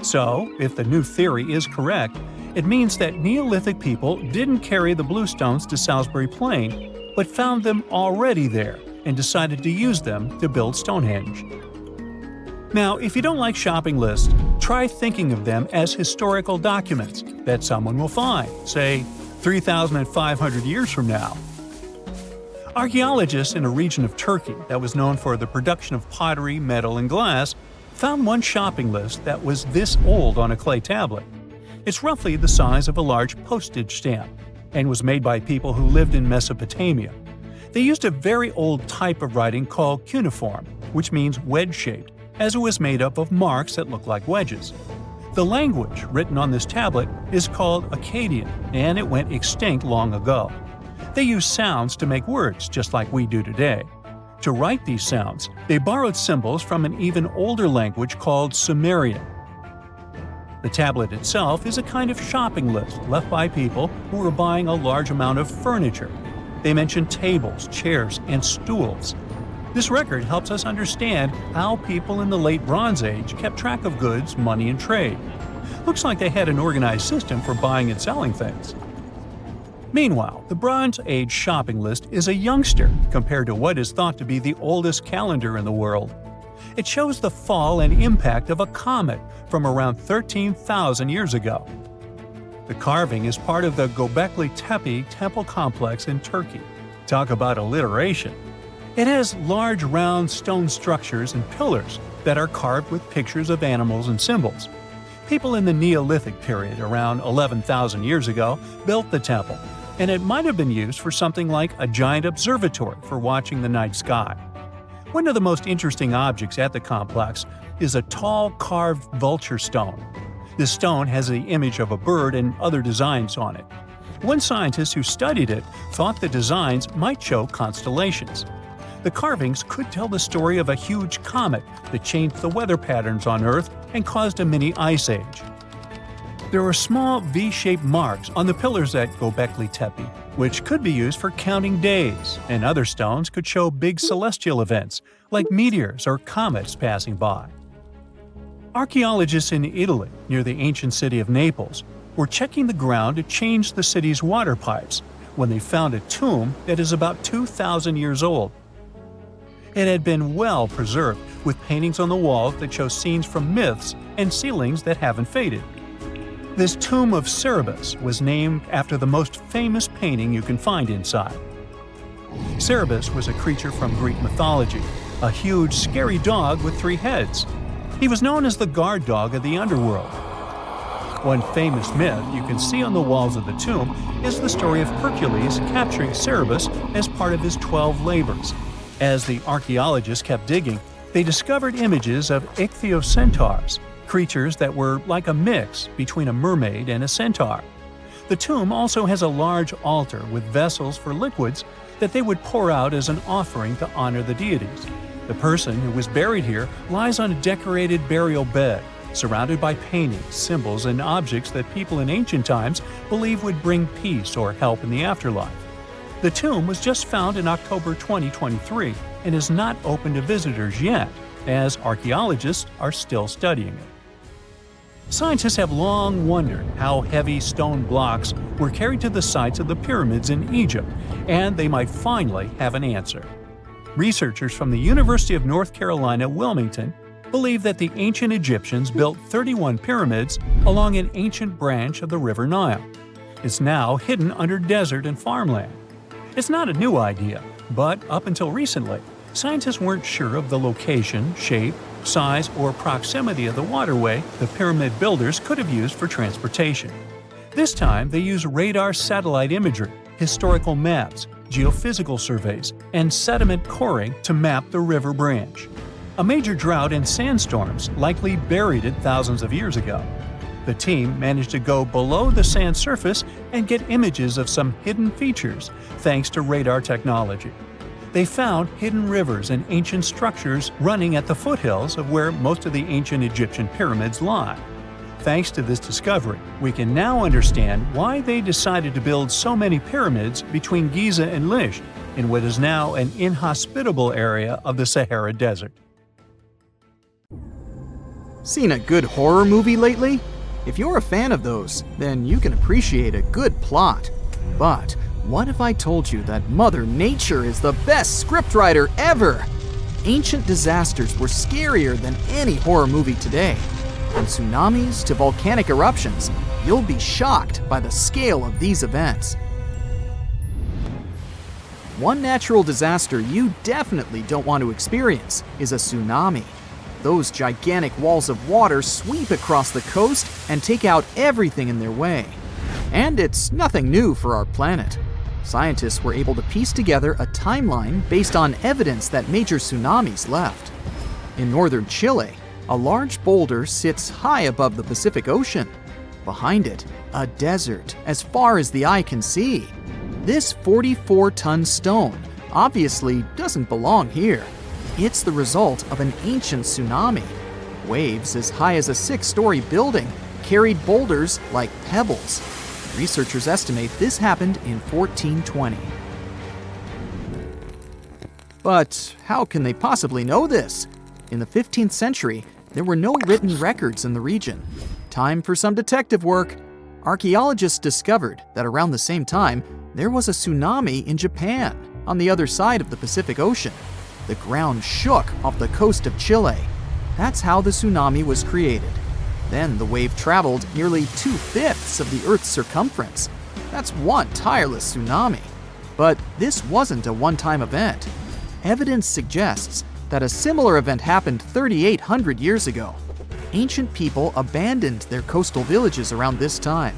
So, if the new theory is correct, it means that Neolithic people didn't carry the bluestones to Salisbury Plain, but found them already there and decided to use them to build Stonehenge. Now, if you don't like shopping lists, try thinking of them as historical documents that someone will find, say, 3,500 years from now. Archaeologists in a region of Turkey that was known for the production of pottery, metal, and glass found one shopping list that was this old on a clay tablet. It's roughly the size of a large postage stamp and was made by people who lived in Mesopotamia. They used a very old type of writing called cuneiform, which means wedge-shaped, as it was made up of marks that look like wedges. The language written on this tablet is called Akkadian, and it went extinct long ago. They used sounds to make words, just like we do today. To write these sounds, they borrowed symbols from an even older language called Sumerian. The tablet itself is a kind of shopping list left by people who were buying a large amount of furniture. They mention tables, chairs, and stools. This record helps us understand how people in the late Bronze Age kept track of goods, money, and trade. Looks like they had an organized system for buying and selling things. Meanwhile, the Bronze Age shopping list is a youngster compared to what is thought to be the oldest calendar in the world. It shows the fall and impact of a comet from around 13,000 years ago. The carving is part of the Göbekli Tepe temple complex in Turkey. Talk about alliteration. It has large round stone structures and pillars that are carved with pictures of animals and symbols. People in the Neolithic period, around 11,000 years ago, built the temple, and it might have been used for something like a giant observatory for watching the night sky. One of the most interesting objects at the complex is a tall carved vulture stone. This stone has the image of a bird and other designs on it. One scientist who studied it thought the designs might show constellations. The carvings could tell the story of a huge comet that changed the weather patterns on Earth and caused a mini ice age. There are small V-shaped marks on the pillars at Göbekli Tepe, which could be used for counting days, and other stones could show big celestial events, like meteors or comets passing by. Archaeologists in Italy, near the ancient city of Naples, were checking the ground to change the city's water pipes when they found a tomb that is about 2,000 years old. It had been well preserved, with paintings on the walls that show scenes from myths and ceilings that haven't faded. This tomb of Cerberus was named after the most famous painting you can find inside. Cerberus was a creature from Greek mythology, a huge, scary dog with 3 heads. He was known as the guard dog of the underworld. One famous myth you can see on the walls of the tomb is the story of Hercules capturing Cerberus as part of his 12 labors. As the archaeologists kept digging, they discovered images of ichthyocentaurs, creatures that were like a mix between a mermaid and a centaur. The tomb also has a large altar with vessels for liquids that they would pour out as an offering to honor the deities. The person who was buried here lies on a decorated burial bed, surrounded by paintings, symbols, and objects that people in ancient times believed would bring peace or help in the afterlife. The tomb was just found in October 2023 and is not open to visitors yet, as archaeologists are still studying it. Scientists have long wondered how heavy stone blocks were carried to the sites of the pyramids in Egypt, and they might finally have an answer. Researchers from the University of North Carolina, Wilmington, believe that the ancient Egyptians built 31 pyramids along an ancient branch of the River Nile. It's now hidden under desert and farmland. It's not a new idea, but up until recently, scientists weren't sure of the location, shape, size, or proximity of the waterway the pyramid builders could have used for transportation. This time, they used radar satellite imagery, historical maps, geophysical surveys, and sediment coring to map the river branch. A major drought and sandstorms likely buried it thousands of years ago. The team managed to go below the sand surface and get images of some hidden features thanks to radar technology. They found hidden rivers and ancient structures running at the foothills of where most of the ancient Egyptian pyramids lie. Thanks to this discovery, we can now understand why they decided to build so many pyramids between Giza and Lish in what is now an inhospitable area of the Sahara Desert. Seen a good horror movie lately? If you're a fan of those, then you can appreciate a good plot. But what if I told you that Mother Nature is the best scriptwriter ever? Ancient disasters were scarier than any horror movie today. From tsunamis to volcanic eruptions, you'll be shocked by the scale of these events. One natural disaster you definitely don't want to experience is a tsunami. Those gigantic walls of water sweep across the coast and take out everything in their way. And it's nothing new for our planet. Scientists were able to piece together a timeline based on evidence that major tsunamis left. In northern Chile, a large boulder sits high above the Pacific Ocean. Behind it, a desert as far as the eye can see. This 44-ton stone obviously doesn't belong here. It's the result of an ancient tsunami. Waves as high as a 6-story building carried boulders like pebbles. Researchers estimate this happened in 1420. But how can they possibly know this? In the 15th century, there were no written records in the region. Time for some detective work. Archaeologists discovered that around the same time, there was a tsunami in Japan, on the other side of the Pacific Ocean. The ground shook off the coast of Chile. That's how the tsunami was created. Then the wave traveled nearly 2/5 of the Earth's circumference. That's one tireless tsunami. But this wasn't a one-time event. Evidence suggests that a similar event happened 3,800 years ago. Ancient people abandoned their coastal villages around this time.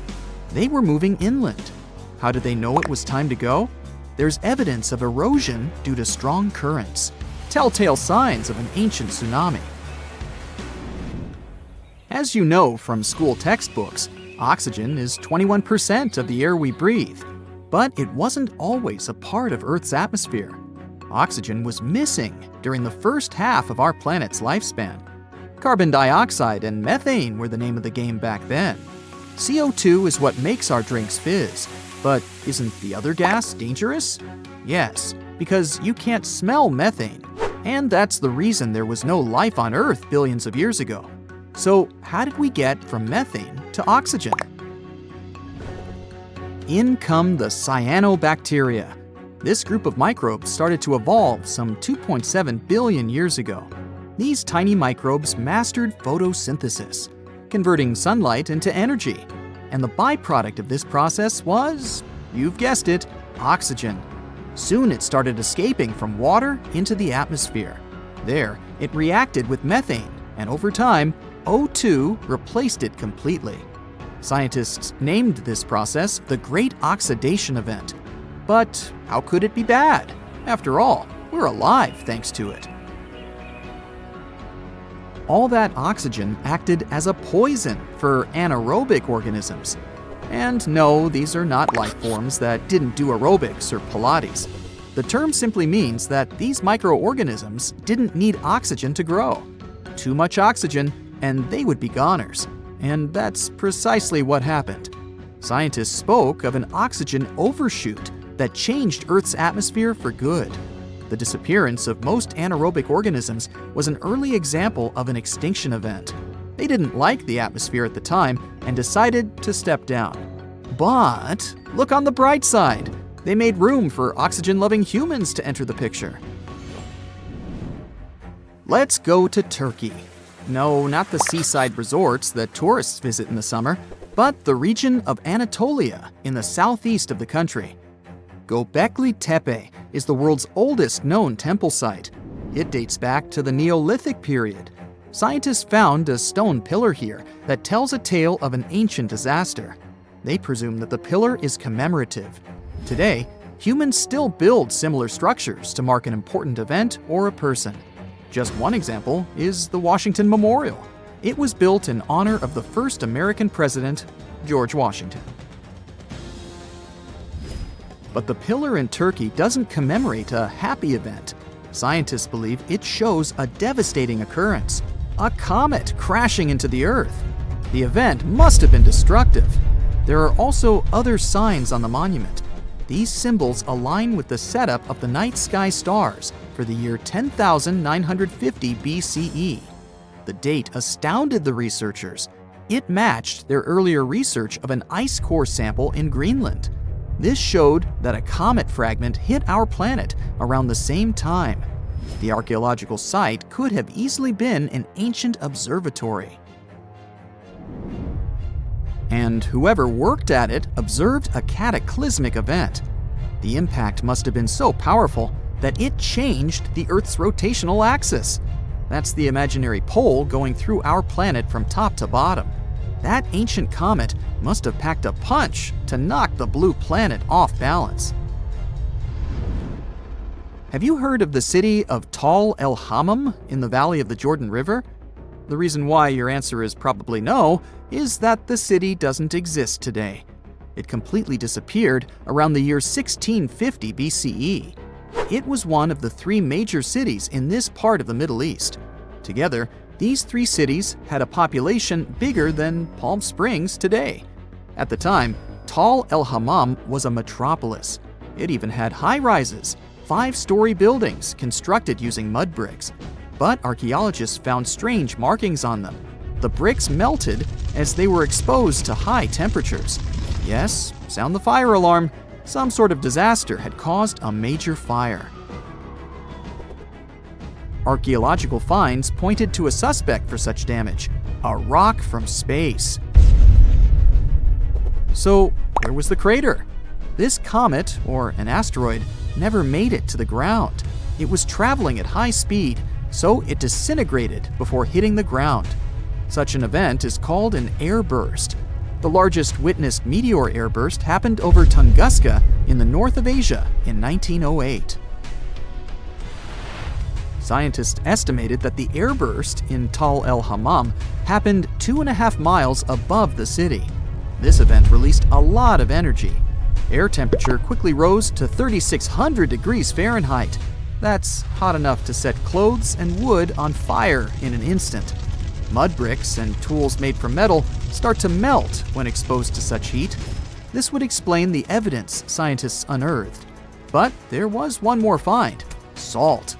They were moving inland. How did they know it was time to go? There's evidence of erosion due to strong currents, telltale signs of an ancient tsunami. As you know from school textbooks, oxygen is 21% of the air we breathe. But it wasn't always a part of Earth's atmosphere. Oxygen was missing during the first half of our planet's lifespan. Carbon dioxide and methane were the name of the game back then. CO2 is what makes our drinks fizz. But isn't the other gas dangerous? Yes, because you can't smell methane. And that's the reason there was no life on Earth billions of years ago. So how did we get from methane to oxygen? In come the cyanobacteria. This group of microbes started to evolve some 2.7 billion years ago. These tiny microbes mastered photosynthesis, converting sunlight into energy. And the byproduct of this process was, you've guessed it, oxygen. Soon it started escaping from water into the atmosphere. There, it reacted with methane, and over time, O2 replaced it completely. Scientists named this process the Great Oxidation Event. But how could it be bad? After all, we're alive thanks to it. All that oxygen acted as a poison for anaerobic organisms. And no, these are not life forms that didn't do aerobics or Pilates. The term simply means that these microorganisms didn't need oxygen to grow. Too much oxygen, and they would be goners. And that's precisely what happened. Scientists spoke of an oxygen overshoot that changed Earth's atmosphere for good. The disappearance of most anaerobic organisms was an early example of an extinction event. They didn't like the atmosphere at the time and decided to step down. But look on the bright side. They made room for oxygen-loving humans to enter the picture. Let's go to Turkey. No, not the seaside resorts that tourists visit in the summer, but the region of Anatolia in the southeast of the country. Göbekli Tepe is the world's oldest known temple site. It dates back to the Neolithic period. Scientists found a stone pillar here that tells a tale of an ancient disaster. They presume that the pillar is commemorative. Today, humans still build similar structures to mark an important event or a person. Just one example is the Washington Memorial. It was built in honor of the first American president, George Washington. But the pillar in Turkey doesn't commemorate a happy event. Scientists believe it shows a devastating occurrence, a comet crashing into the Earth. The event must have been destructive. There are also other signs on the monument. These symbols align with the setup of the night sky stars for the year 10,950 BCE. The date astounded the researchers. It matched their earlier research of an ice core sample in Greenland. This showed that a comet fragment hit our planet around the same time. The archaeological site could have easily been an ancient observatory. And whoever worked at it observed a cataclysmic event. The impact must have been so powerful that it changed the Earth's rotational axis. That's the imaginary pole going through our planet from top to bottom. That ancient comet must have packed a punch to knock the blue planet off balance. Have you heard of the city of Tal El Hammam in the valley of the Jordan River? The reason why your answer is probably no is that the city doesn't exist today. It completely disappeared around the year 1650 BCE. It was one of the three major cities in this part of the Middle East. Together, these three cities had a population bigger than Palm Springs today. At the time, Tal El Hammam was a metropolis. It even had high-rises, 5-story buildings constructed using mud bricks. But archaeologists found strange markings on them. The bricks melted as they were exposed to high temperatures. Yes, sound the fire alarm. Some sort of disaster had caused a major fire. Archaeological finds pointed to a suspect for such damage, a rock from space. So, where was the crater? This comet, or an asteroid, never made it to the ground. It was traveling at high speed, so it disintegrated before hitting the ground. Such an event is called an airburst. The largest witnessed meteor airburst happened over Tunguska in the north of Asia in 1908. Scientists estimated that the airburst in Tal El Hammam happened 2.5 miles above the city. This event released a lot of energy. Air temperature quickly rose to 3,600 degrees Fahrenheit. That's hot enough to set clothes and wood on fire in an instant. Mud bricks and tools made from metal start to melt when exposed to such heat. This would explain the evidence scientists unearthed. But there was one more find: salt.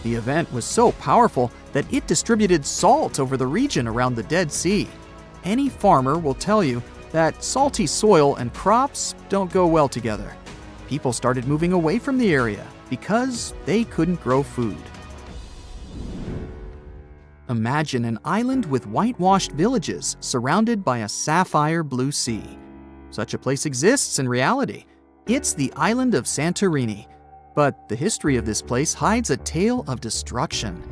The event was so powerful that it distributed salt over the region around the Dead Sea. Any farmer will tell you that salty soil and crops don't go well together. People started moving away from the area because they couldn't grow food. Imagine an island with whitewashed villages surrounded by a sapphire blue sea. Such a place exists in reality. It's the island of Santorini. But the history of this place hides a tale of destruction.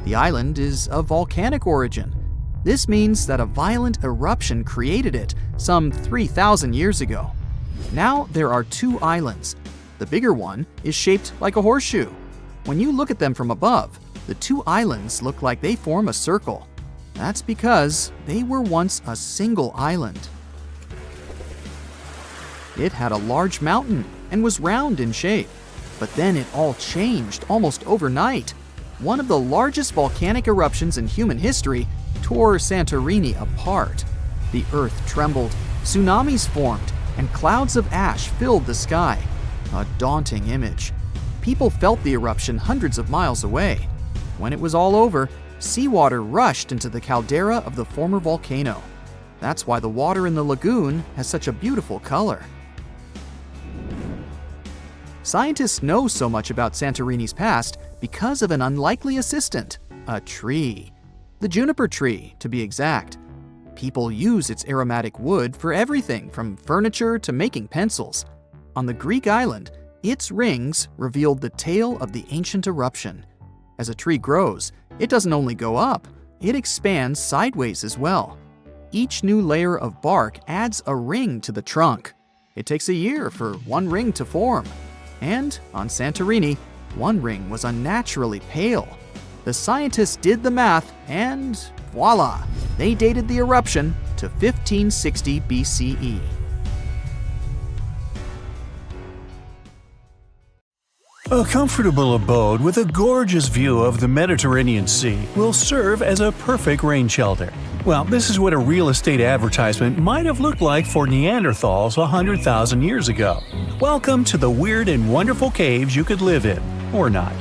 The island is of volcanic origin. This means that a violent eruption created it some 3,000 years ago. Now there are two islands. The bigger one is shaped like a horseshoe. When you look at them from above, the two islands look like they form a circle. That's because they were once a single island. It had a large mountain and was round in shape. But then it all changed almost overnight. One of the largest volcanic eruptions in human history tore Santorini apart. The earth trembled, tsunamis formed, and clouds of ash filled the sky. A daunting image. People felt the eruption hundreds of miles away. When it was all over, seawater rushed into the caldera of the former volcano. That's why the water in the lagoon has such a beautiful color. Scientists know so much about Santorini's past because of an unlikely assistant, a tree. The juniper tree, to be exact. People use its aromatic wood for everything from furniture to making pencils. On the Greek island, its rings revealed the tale of the ancient eruption. As a tree grows, it doesn't only go up, it expands sideways as well. Each new layer of bark adds a ring to the trunk. It takes a year for one ring to form. And on Santorini, one ring was unnaturally pale. The scientists did the math and voila, they dated the eruption to 1560 BCE. A comfortable abode with a gorgeous view of the Mediterranean Sea will serve as a perfect rain shelter. Well, this is what a real estate advertisement might have looked like for Neanderthals 100,000 years ago. Welcome to the weird and wonderful caves you could live in, or not.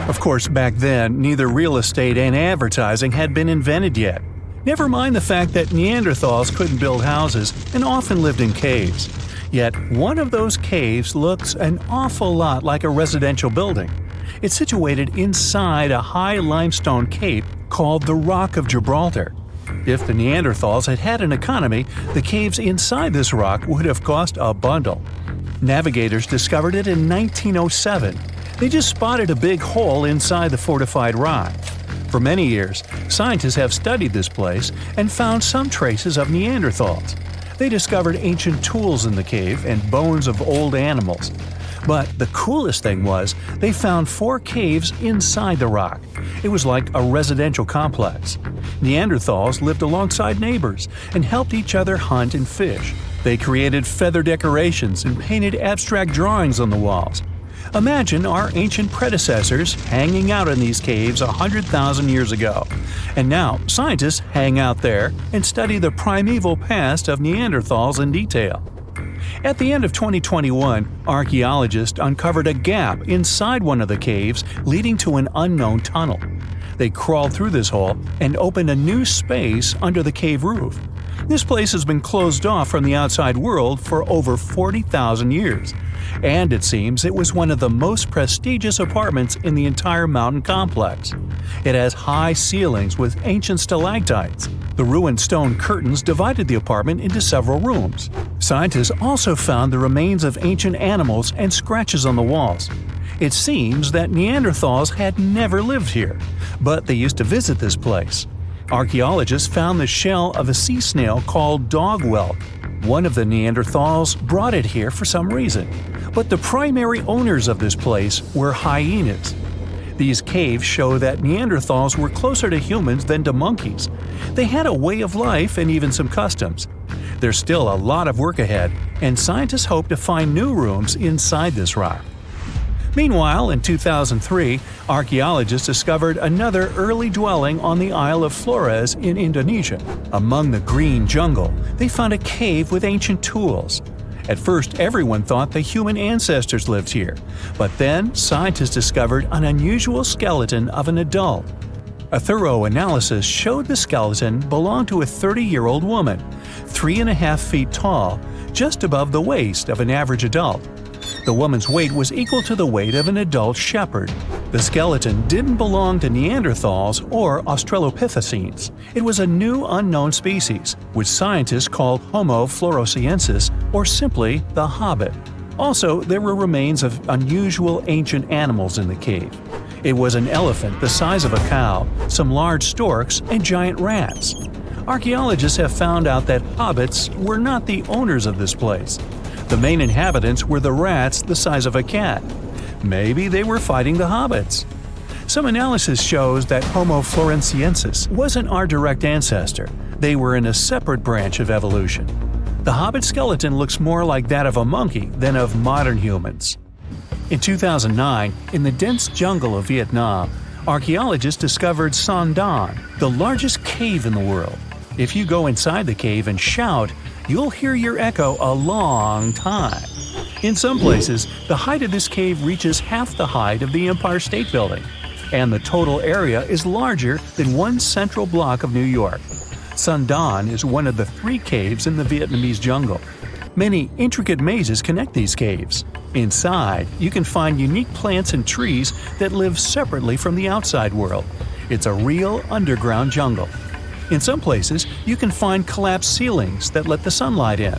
Of course, back then, neither real estate and advertising had been invented yet. Never mind the fact that Neanderthals couldn't build houses and often lived in caves. Yet, one of those caves looks an awful lot like a residential building. It's situated inside a high limestone cape called the Rock of Gibraltar. If the Neanderthals had had an economy, the caves inside this rock would have cost a bundle. Navigators discovered it in 1907. They just spotted a big hole inside the fortified rock. For many years, scientists have studied this place and found some traces of Neanderthals. They discovered ancient tools in the cave and bones of old animals. But the coolest thing was, they found 4 caves inside the rock. It was like a residential complex. Neanderthals lived alongside neighbors and helped each other hunt and fish. They created feather decorations and painted abstract drawings on the walls. Imagine our ancient predecessors hanging out in these caves 100,000 years ago. And now, scientists hang out there and study the primeval past of Neanderthals in detail. At the end of 2021, archaeologists uncovered a gap inside one of the caves leading to an unknown tunnel. They crawled through this hole and opened a new space under the cave roof. This place has been closed off from the outside world for over 40,000 years. And it seems it was one of the most prestigious apartments in the entire mountain complex. It has high ceilings with ancient stalactites. The ruined stone curtains divided the apartment into several rooms. Scientists also found the remains of ancient animals and scratches on the walls. It seems that Neanderthals had never lived here, but they used to visit this place. Archaeologists found the shell of a sea snail called dog whelk. One of the Neanderthals brought it here for some reason, but the primary owners of this place were hyenas. These caves show that Neanderthals were closer to humans than to monkeys. They had a way of life and even some customs. There's still a lot of work ahead, and scientists hope to find new rooms inside this rock. Meanwhile, in 2003, archaeologists discovered another early dwelling on the Isle of Flores in Indonesia. Among the green jungle, they found a cave with ancient tools. At first, everyone thought the human ancestors lived here, but then scientists discovered an unusual skeleton of an adult. A thorough analysis showed the skeleton belonged to a 30-year-old woman, 3.5 feet tall, just above the waist of an average adult. The woman's weight was equal to the weight of an adult shepherd. The skeleton didn't belong to Neanderthals or Australopithecines. It was a new unknown species, which scientists called Homo floresiensis, or simply the Hobbit. Also, there were remains of unusual ancient animals in the cave. It was an elephant the size of a cow, some large storks, and giant rats. Archaeologists have found out that hobbits were not the owners of this place. The main inhabitants were the rats the size of a cat. Maybe they were fighting the hobbits. Some analysis shows that Homo floresiensis wasn't our direct ancestor. They were in a separate branch of evolution. The hobbit skeleton looks more like that of a monkey than of modern humans. In 2009, in the dense jungle of Vietnam, archaeologists discovered Son Don, the largest cave in the world. If you go inside the cave and shout, you'll hear your echo a long time. In some places, the height of this cave reaches half the height of the Empire State Building, and the total area is larger than one central block of New York. Son Don is one of the 3 caves in the Vietnamese jungle. Many intricate mazes connect these caves. Inside, you can find unique plants and trees that live separately from the outside world. It's a real underground jungle. In some places, you can find collapsed ceilings that let the sunlight in.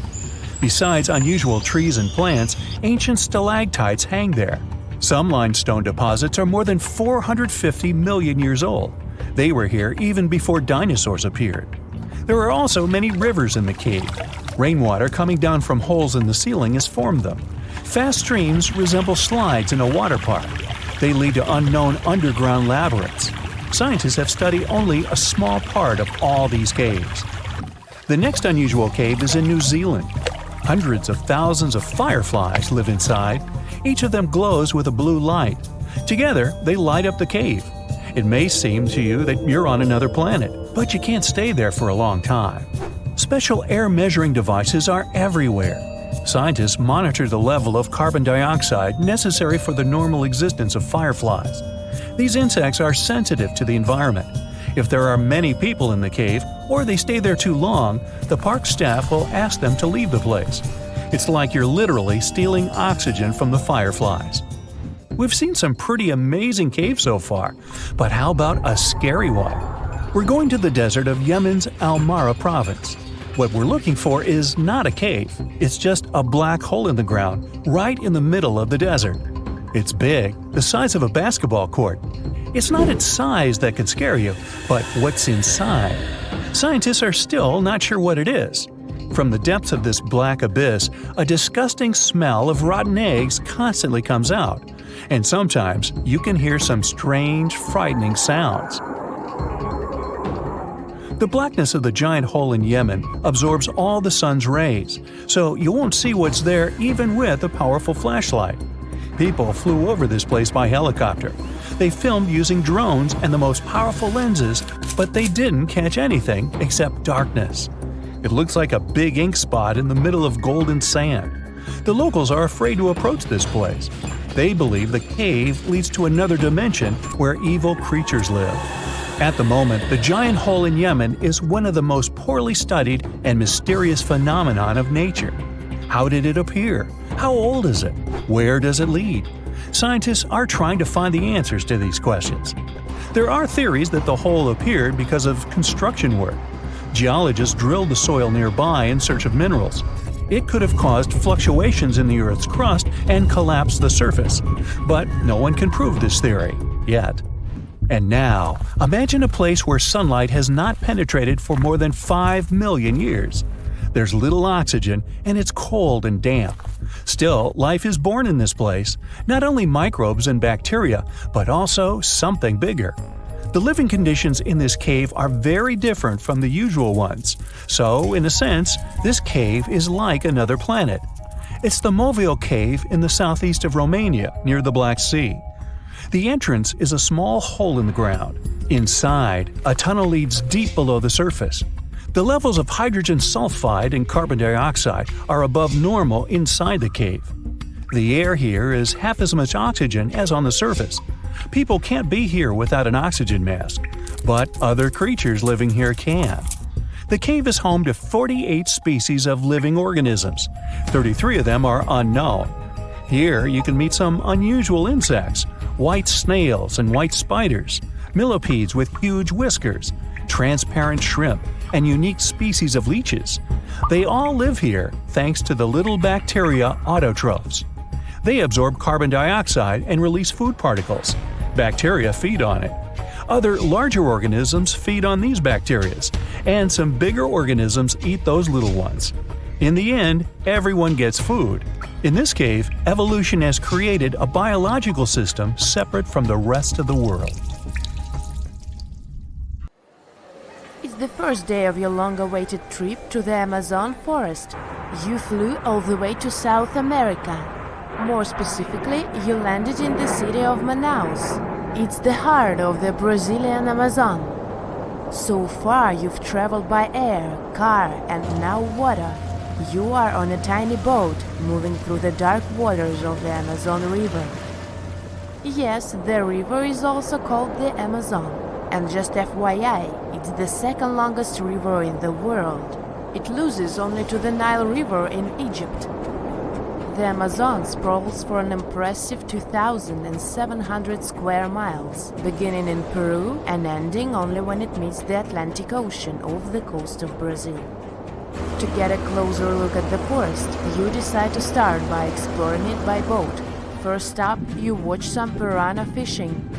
Besides unusual trees and plants, ancient stalactites hang there. Some limestone deposits are more than 450 million years old. They were here even before dinosaurs appeared. There are also many rivers in the cave. Rainwater coming down from holes in the ceiling has formed them. Fast streams resemble slides in a water park. They lead to unknown underground labyrinths. Scientists have studied only a small part of all these caves. The next unusual cave is in New Zealand. Hundreds of thousands of fireflies live inside. Each of them glows with a blue light. Together, they light up the cave. It may seem to you that you're on another planet, but you can't stay there for a long time. Special air measuring devices are everywhere. Scientists monitor the level of carbon dioxide necessary for the normal existence of fireflies. These insects are sensitive to the environment. If there are many people in the cave, or they stay there too long, the park staff will ask them to leave the place. It's like you're literally stealing oxygen from the fireflies. We've seen some pretty amazing caves so far, but how about a scary one? We're going to the desert of Yemen's Al-Mara province. What we're looking for is not a cave, it's just a black hole in the ground, right in the middle of the desert. It's big, the size of a basketball court. It's not its size that can scare you, but what's inside. Scientists are still not sure what it is. From the depths of this black abyss, a disgusting smell of rotten eggs constantly comes out, and sometimes you can hear some strange, frightening sounds. The blackness of the giant hole in Yemen absorbs all the sun's rays, so you won't see what's there even with a powerful flashlight. People flew over this place by helicopter. They filmed using drones and the most powerful lenses, but they didn't catch anything except darkness. It looks like a big ink spot in the middle of golden sand. The locals are afraid to approach this place. They believe the cave leads to another dimension where evil creatures live. At the moment, the giant hole in Yemen is one of the most poorly studied and mysterious phenomenon of nature. How did it appear? How old is it? Where does it lead? Scientists are trying to find the answers to these questions. There are theories that the hole appeared because of construction work. Geologists drilled the soil nearby in search of minerals. It could have caused fluctuations in the Earth's crust and collapsed the surface. But no one can prove this theory, yet. And now, imagine a place where sunlight has not penetrated for more than 5 million years. There's little oxygen, and it's cold and damp. Still, life is born in this place, not only microbes and bacteria, but also something bigger. The living conditions in this cave are very different from the usual ones, so, in a sense, this cave is like another planet. It's the Movil Cave in the southeast of Romania, near the Black Sea. The entrance is a small hole in the ground. Inside, a tunnel leads deep below the surface. The levels of hydrogen sulfide and carbon dioxide are above normal inside the cave. The air here is half as much oxygen as on the surface. People can't be here without an oxygen mask, but other creatures living here can. The cave is home to 48 species of living organisms. 33 of them are unknown. Here you can meet some unusual insects, white snails and white spiders, millipedes with huge whiskers, transparent shrimp, and unique species of leeches. They all live here thanks to the little bacteria autotrophs. They absorb carbon dioxide and release food particles. Bacteria feed on it. Other larger organisms feed on these bacteria, and some bigger organisms eat those little ones. In the end, everyone gets food. In this cave, evolution has created a biological system separate from the rest of the world. It's the first day of your long-awaited trip to the Amazon forest. You flew all the way to South America. More specifically, you landed in the city of Manaus. It's the heart of the Brazilian Amazon. So far, you've traveled by air, car, and now water. You are on a tiny boat, moving through the dark waters of the Amazon River. Yes, the river is also called the Amazon. And just FYI, it's the second longest river in the world. It loses only to the Nile River in Egypt. The Amazon sprawls for an impressive 2,700 square miles, beginning in Peru and ending only when it meets the Atlantic Ocean off the coast of Brazil. To get a closer look at the forest, you decide to start by exploring it by boat. First up, you watch some piranha fishing.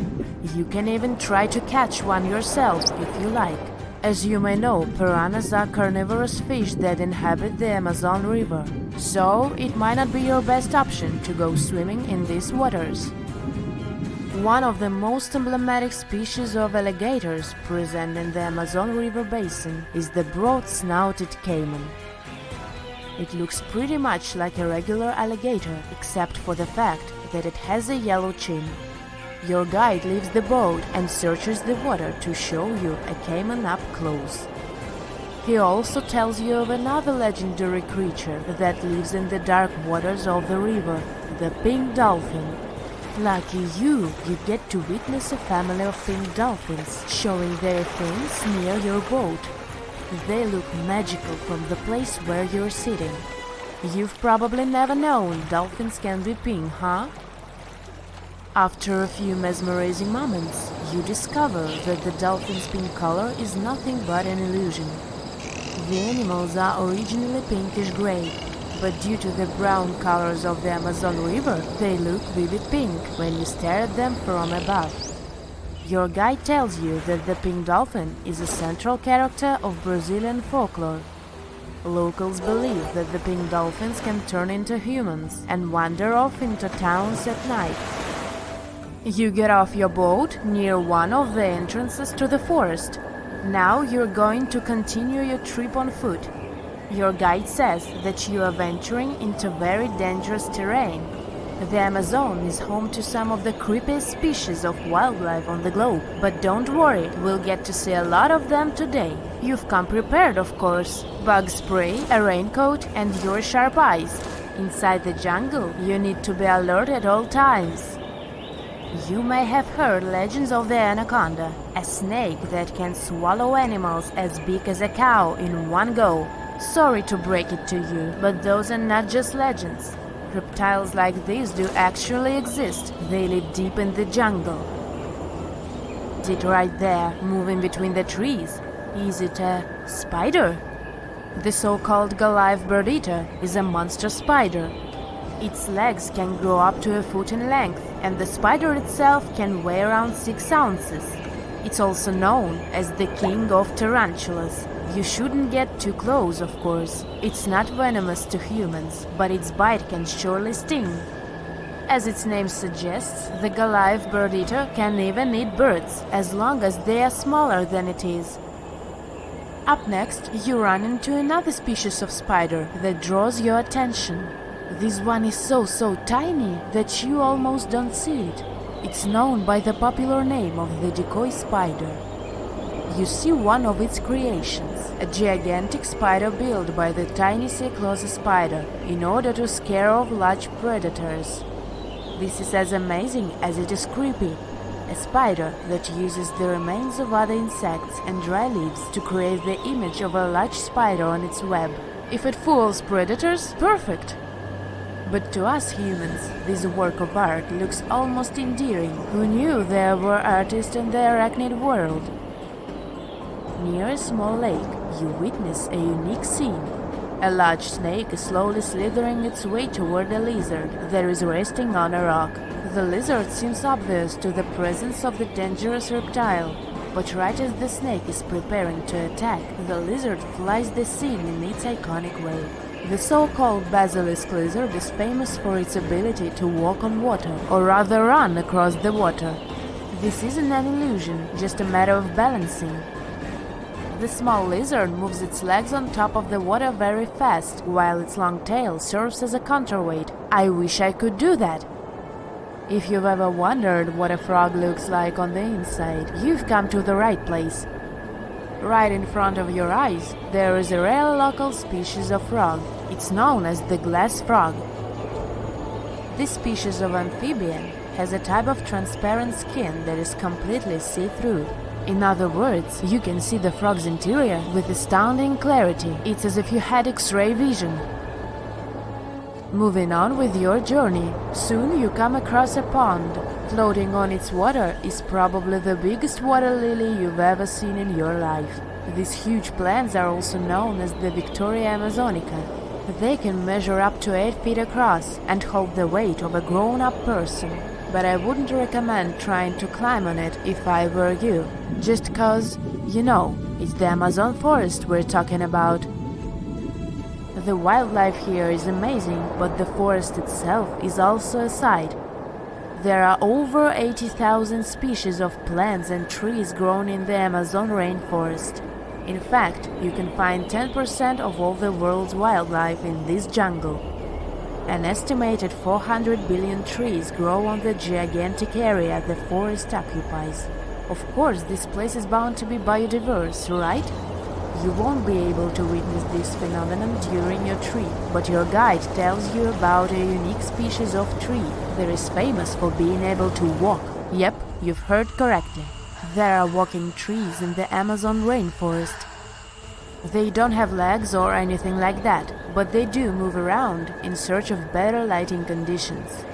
You can even try to catch one yourself if you like. As you may know, piranhas are carnivorous fish that inhabit the Amazon River, so it might not be your best option to go swimming in these waters. One of the most emblematic species of alligators present in the Amazon River basin is the broad-snouted caiman. It looks pretty much like a regular alligator, except for the fact that it has a yellow chin. Your guide leaves the boat and searches the water to show you a caiman up close. He also tells you of another legendary creature that lives in the dark waters of the river, the pink dolphin. Lucky you get to witness a family of pink dolphins showing their fins near your boat. They look magical from the place where you're sitting. You've probably never known dolphins can be pink, huh? After a few mesmerizing moments, you discover that the dolphin's pink color is nothing but an illusion. The animals are originally pinkish-gray, but due to the brown colors of the Amazon River, they look vivid pink when you stare at them from above. Your guide tells you that the pink dolphin is a central character of Brazilian folklore. Locals believe that the pink dolphins can turn into humans and wander off into towns at night. You get off your boat near one of the entrances to the forest. Now you're going to continue your trip on foot. Your guide says that you are venturing into very dangerous terrain. The Amazon is home to some of the creepiest species of wildlife on the globe. But don't worry, we'll get to see a lot of them today. You've come prepared, of course. Bug spray, a raincoat, and your sharp eyes. Inside the jungle, you need to be alert at all times. You may have heard legends of the anaconda, a snake that can swallow animals as big as a cow in one go. Sorry to break it to you, but those are not just legends. Reptiles like these do actually exist. They live deep in the jungle. Is it right there, moving between the trees? Is it a spider? The so-called Goliath bird-eater is a monster spider. Its legs can grow up to a foot in length, and the spider itself can weigh around 6 ounces. It's also known as the king of tarantulas. You shouldn't get too close, of course. It's not venomous to humans, but its bite can surely sting. As its name suggests, the Goliath bird-eater can even eat birds, as long as they are smaller than it is. Up next, you run into another species of spider that draws your attention. This one is so tiny that you almost don't see it. It's known by the popular name of the decoy spider. You see one of its creations, a gigantic spider built by the tiny sea-close spider in order to scare off large predators. This is as amazing as it is creepy. A spider that uses the remains of other insects and dry leaves to create the image of a large spider on its web. If it fools predators, perfect! But to us humans, this work of art looks almost endearing. Who knew there were artists in the arachnid world? Near a small lake, you witness a unique scene. A large snake is slowly slithering its way toward a lizard that is resting on a rock. The lizard seems obvious to the presence of the dangerous reptile, but right as the snake is preparing to attack, the lizard flies the scene in its iconic way. The so-called basilisk lizard is famous for its ability to walk on water, or rather run across the water. This isn't an illusion, just a matter of balancing. The small lizard moves its legs on top of the water very fast, while its long tail serves as a counterweight. I wish I could do that. If you've ever wondered what a frog looks like on the inside, you've come to the right place. Right in front of your eyes, there is a rare local species of frog. It's known as the glass frog. This species of amphibian has a type of transparent skin that is completely see-through. In other words, you can see the frog's interior with astounding clarity. It's as if you had X-ray vision. Moving on with your journey, soon you come across a pond. Floating on its water is probably the biggest water lily you've ever seen in your life. These huge plants are also known as the Victoria Amazonica. They can measure up to 8 feet across and hold the weight of a grown-up person. But I wouldn't recommend trying to climb on it if I were you. Just cause, you know, it's the Amazon forest we're talking about. The wildlife here is amazing, but the forest itself is also a sight. There are over 80,000 species of plants and trees grown in the Amazon rainforest. In fact, you can find 10% of all the world's wildlife in this jungle. An estimated 400 billion trees grow on the gigantic area the forest occupies. Of course, this place is bound to be biodiverse, right? You won't be able to witness this phenomenon during your trip, but your guide tells you about a unique species of tree that is famous for being able to walk. Yep, you've heard correctly. There are walking trees in the Amazon rainforest. They don't have legs or anything like that, but they do move around in search of better lighting conditions.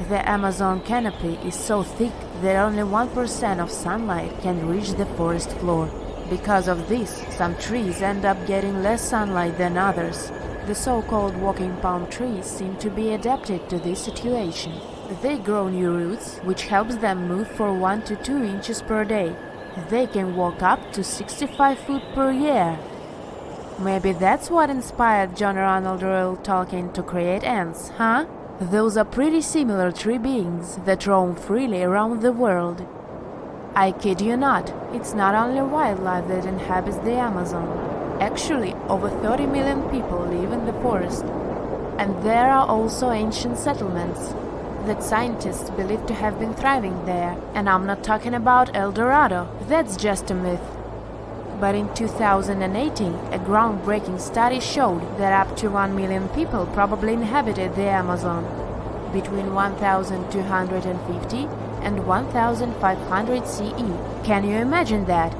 The Amazon canopy is so thick that only 1% of sunlight can reach the forest floor. Because of this, some trees end up getting less sunlight than others. The so-called walking palm trees seem to be adapted to this situation. They grow new roots, which helps them move for 1 to 2 inches per day. They can walk up to 65 feet per year. Maybe that's what inspired John Ronald Reuel Tolkien to create ants, huh? Those are pretty similar tree beings that roam freely around the world. I kid you not, it's not only wildlife that inhabits the Amazon. Actually, over 30 million people live in the forest. And there are also ancient settlements that scientists believe to have been thriving there. And I'm not talking about El Dorado, that's just a myth. But in 2018, a groundbreaking study showed that up to 1 million people probably inhabited the Amazon between 1250 and 1500 CE. Can you imagine that?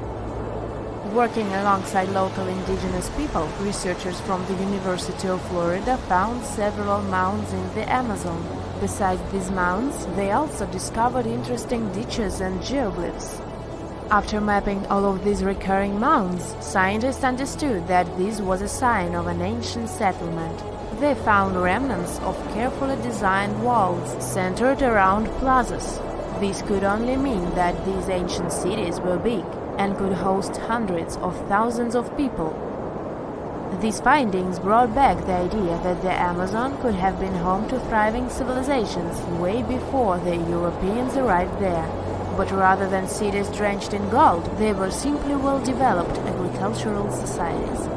Working alongside local indigenous people, researchers from the University of Florida found several mounds in the Amazon. Besides these mounds, they also discovered interesting ditches and geoglyphs. After mapping all of these recurring mounds, scientists understood that this was a sign of an ancient settlement. They found remnants of carefully designed walls centered around plazas. This could only mean that these ancient cities were big and could host hundreds of thousands of people. These findings brought back the idea that the Amazon could have been home to thriving civilizations way before the Europeans arrived there. But rather than cities drenched in gold, they were simply well-developed agricultural societies.